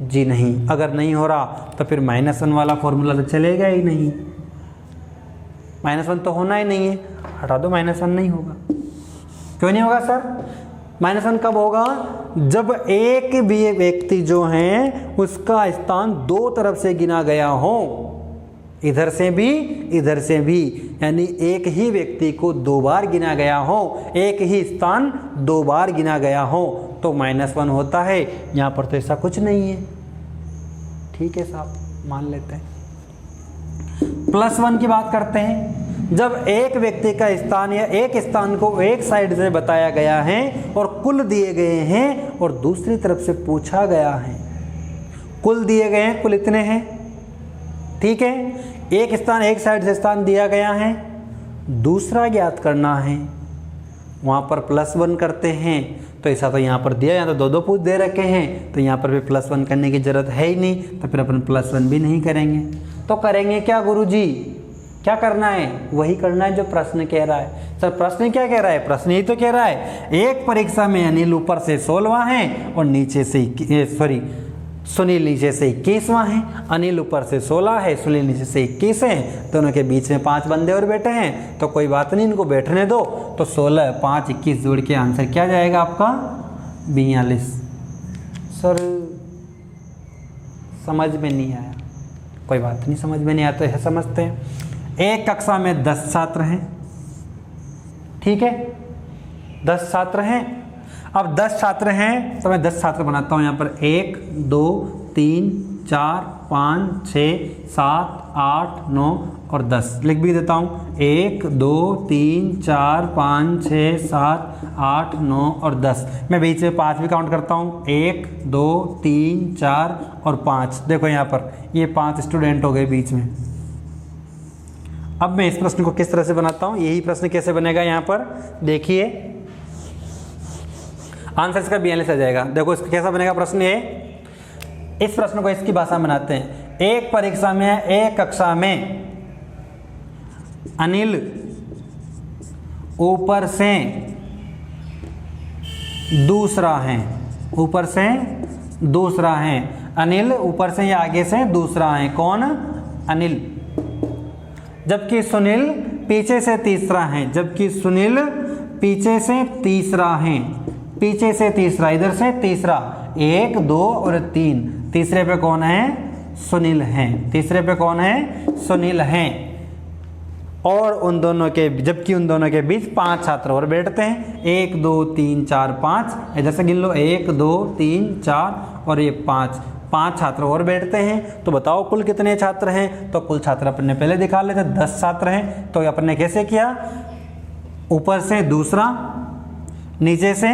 जी नहीं। अगर नहीं हो रहा तो फिर -1 वाला फॉर्मूला तो चलेगा ही नहीं, -1 तो होना ही नहीं है। हटा दो, -1 नहीं होगा। क्यों नहीं होगा सर? -1 कब होगा? जब एक भी व्यक्ति जो है उसका स्थान 2 तरफ से गिना गया हो, इधर से भी इधर से भी, यानी एक ही व्यक्ति को 2 बार गिना गया हो, एक ही स्थान 2 बार गिना गया हो तो -1 होता है। यहाँ पर तो ऐसा कुछ नहीं है। ठीक है साहब, मान लेते हैं। +1 की बात करते हैं। जब एक व्यक्ति का स्थान या एक स्थान को एक साइड से बताया गया है और कुल दिए गए हैं और दूसरी तरफ से पूछा गया है, कुल दिए गए हैं, कुल इतने हैं, ठीक है। एक स्थान एक साइड से स्थान दिया गया है, दूसरा ज्ञात करना है, वहाँ पर +1 करते हैं। तो ऐसा तो यहाँ पर दिया, यहाँ तो 2 पूछ दे रखे हैं, तो यहाँ पर भी +1 करने की ज़रूरत है ही नहीं, तो फिर अपन +1 भी नहीं करेंगे। तो करेंगे क्या गुरुजी? क्या करना है? वही करना है जो प्रश्न कह रहा है। सर प्रश्न क्या कह रहा है? प्रश्न ही तो कह रहा है एक परीक्षा में अनिल ऊपर से 16वां है और नीचे से सुनील नीचे से 21वां है। अनिल ऊपर से 16 है, सुनील नीचे से 21 है, दोनों के बीच में 5 बंदे और बैठे हैं। तो कोई बात नहीं, इनको बैठने दो। तो 16, 5, 21 जोड़ के आंसर क्या जाएगा आपका? 42। सर समझ में नहीं आया, कोई बात नहीं, समझ में नहीं आया तो यह समझते हैं। एक कक्षा में 10 छात्र हैं, ठीक है, 10 छात्र हैं। अब 10 छात्र हैं तो मैं 10 छात्र बनाता हूँ यहाँ पर। 1 2 3 4 5 6 7 8 9 और 10 लिख भी देता हूँ। 1 2 3 4 5 6 7 8 9 और 10। मैं बीच में 5 भी काउंट करता हूँ। 1 2 3 4 और 5। देखो यहाँ पर ये 5 स्टूडेंट हो गए बीच में। अब मैं इस प्रश्न को किस तरह से बनाता हूँ, यही प्रश्न कैसे बनेगा यहाँ पर देखिए। आंसर इसका 42 आ जाएगा। देखो इसका कैसा बनेगा प्रश्न ये। इस प्रश्न को इसकी भाषा में बनाते हैं। एक परीक्षा में, एक कक्षा में अनिल ऊपर से दूसरा है, ऊपर से दूसरा है। अनिल ऊपर से या आगे से दूसरा है। कौन? अनिल। जबकि सुनील पीछे से तीसरा है, जबकि सुनील पीछे से तीसरा है, पीछे से तीसरा, इधर से तीसरा। 1 2 और 3, तीसरे पे कौन है? सुनील है। तीसरे पे कौन है? सुनील है। और उन दोनों के, जबकि उन दोनों के बीच 5 छात्र और बैठते हैं। 1 2 3 4 5, इधर से गिन लो। 1 2 3 4 और ये 5 छात्र और बैठते हैं। तो बताओ कुल कितने छात्र हैं? तो कुल छात्र अपन ने पहले दिखा लेते, 10 छात्र हैं। तो अपन ने कैसे किया? ऊपर से दूसरा, नीचे से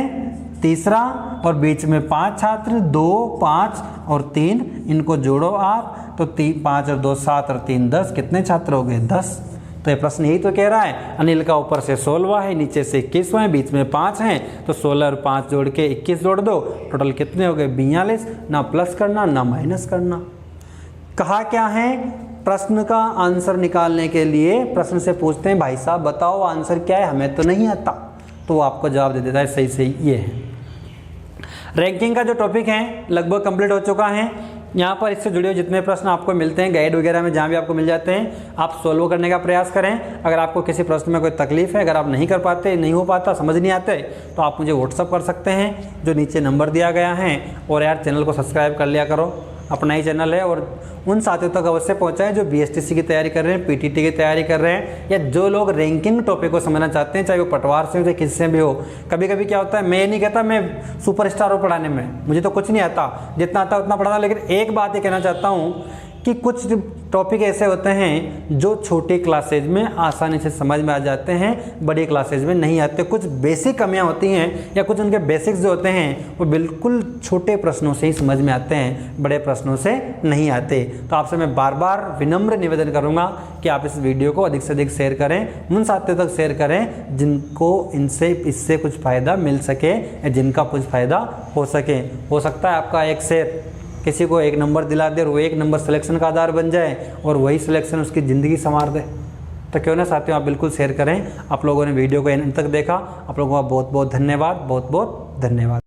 तीसरा और बीच में 5 छात्र। 2 5 और 3, इनको जोड़ो आप तो 5 और 2 7 और 3 10। कितने छात्र हो गए? 10। तो ये प्रश्न यही तो कह रहा है। अनिल का ऊपर से 16वां है, नीचे से 21वां है, बीच में 5 हैं। तो 16 और 5 जोड़ के 21 जोड़ दो, टोटल कितने हो गए? 42। ना प्लस करना ना माइनस करना। कहा क्या है? प्रश्न का आंसर निकालने के लिए प्रश्न से पूछते हैं भाई साहब बताओ आंसर क्या है, हमें तो नहीं आता। तो वो आपको जवाब दे देता है सही सही ये है। रैंकिंग का जो टॉपिक है लगभग कंप्लीट हो चुका है। यहाँ पर इससे जुड़े हुए जितने प्रश्न आपको मिलते हैं गाइड वगैरह में, जहाँ भी आपको मिल जाते हैं, आप सोल्व करने का प्रयास करें। अगर आपको किसी प्रश्न में कोई तकलीफ है, अगर आप नहीं कर पाते, नहीं हो पाता, समझ नहीं आते, तो आप मुझे व्हाट्सअप कर सकते हैं जो नीचे नंबर दिया गया है। और यार चैनल को सब्सक्राइब कर लिया करो। अपना ही चैनल है, और उन साथियों तक अवश्य पहुंचाएं जो बीएसटीसी की तैयारी कर रहे हैं, पीटीटी की तैयारी कर रहे हैं, या जो लोग रैंकिंग टॉपिक को समझना चाहते हैं, चाहे वो पटवार से हो चाहे किससे भी हो। कभी कभी क्या होता है, मैं ये नहीं कहता मैं सुपरस्टार हूँ पढ़ाने में, मुझे तो कुछ नहीं आता, जितना आता उतना पढ़ाता, लेकिन एक बात ये कहना चाहता हूँ कि कुछ टॉपिक ऐसे होते हैं जो छोटी क्लासेज में आसानी से समझ में आ जाते हैं, बड़ी क्लासेज में नहीं आते। कुछ बेसिक कमियां होती हैं या कुछ उनके बेसिक्स जो होते हैं वो बिल्कुल छोटे प्रश्नों से ही समझ में आते हैं, बड़े प्रश्नों से नहीं आते। तो आपसे मैं बार बार विनम्र निवेदन करूंगा कि आप इस वीडियो को अधिक से अधिक शेयर करें, उन साथियों तक शेयर करें जिनको इससे कुछ फ़ायदा मिल सके या जिनका कुछ फ़ायदा हो सके। हो सकता है आपका एक शेयर किसी को 1 नंबर दिला दे और वो 1 नंबर सिलेक्शन का आधार बन जाए और वही सिलेक्शन उसकी ज़िंदगी संवार दे। तो क्यों ना साथियों, आप बिल्कुल शेयर करें। आप लोगों ने वीडियो को एंड तक देखा, आप लोगों का बहुत बहुत धन्यवाद, बहुत बहुत धन्यवाद।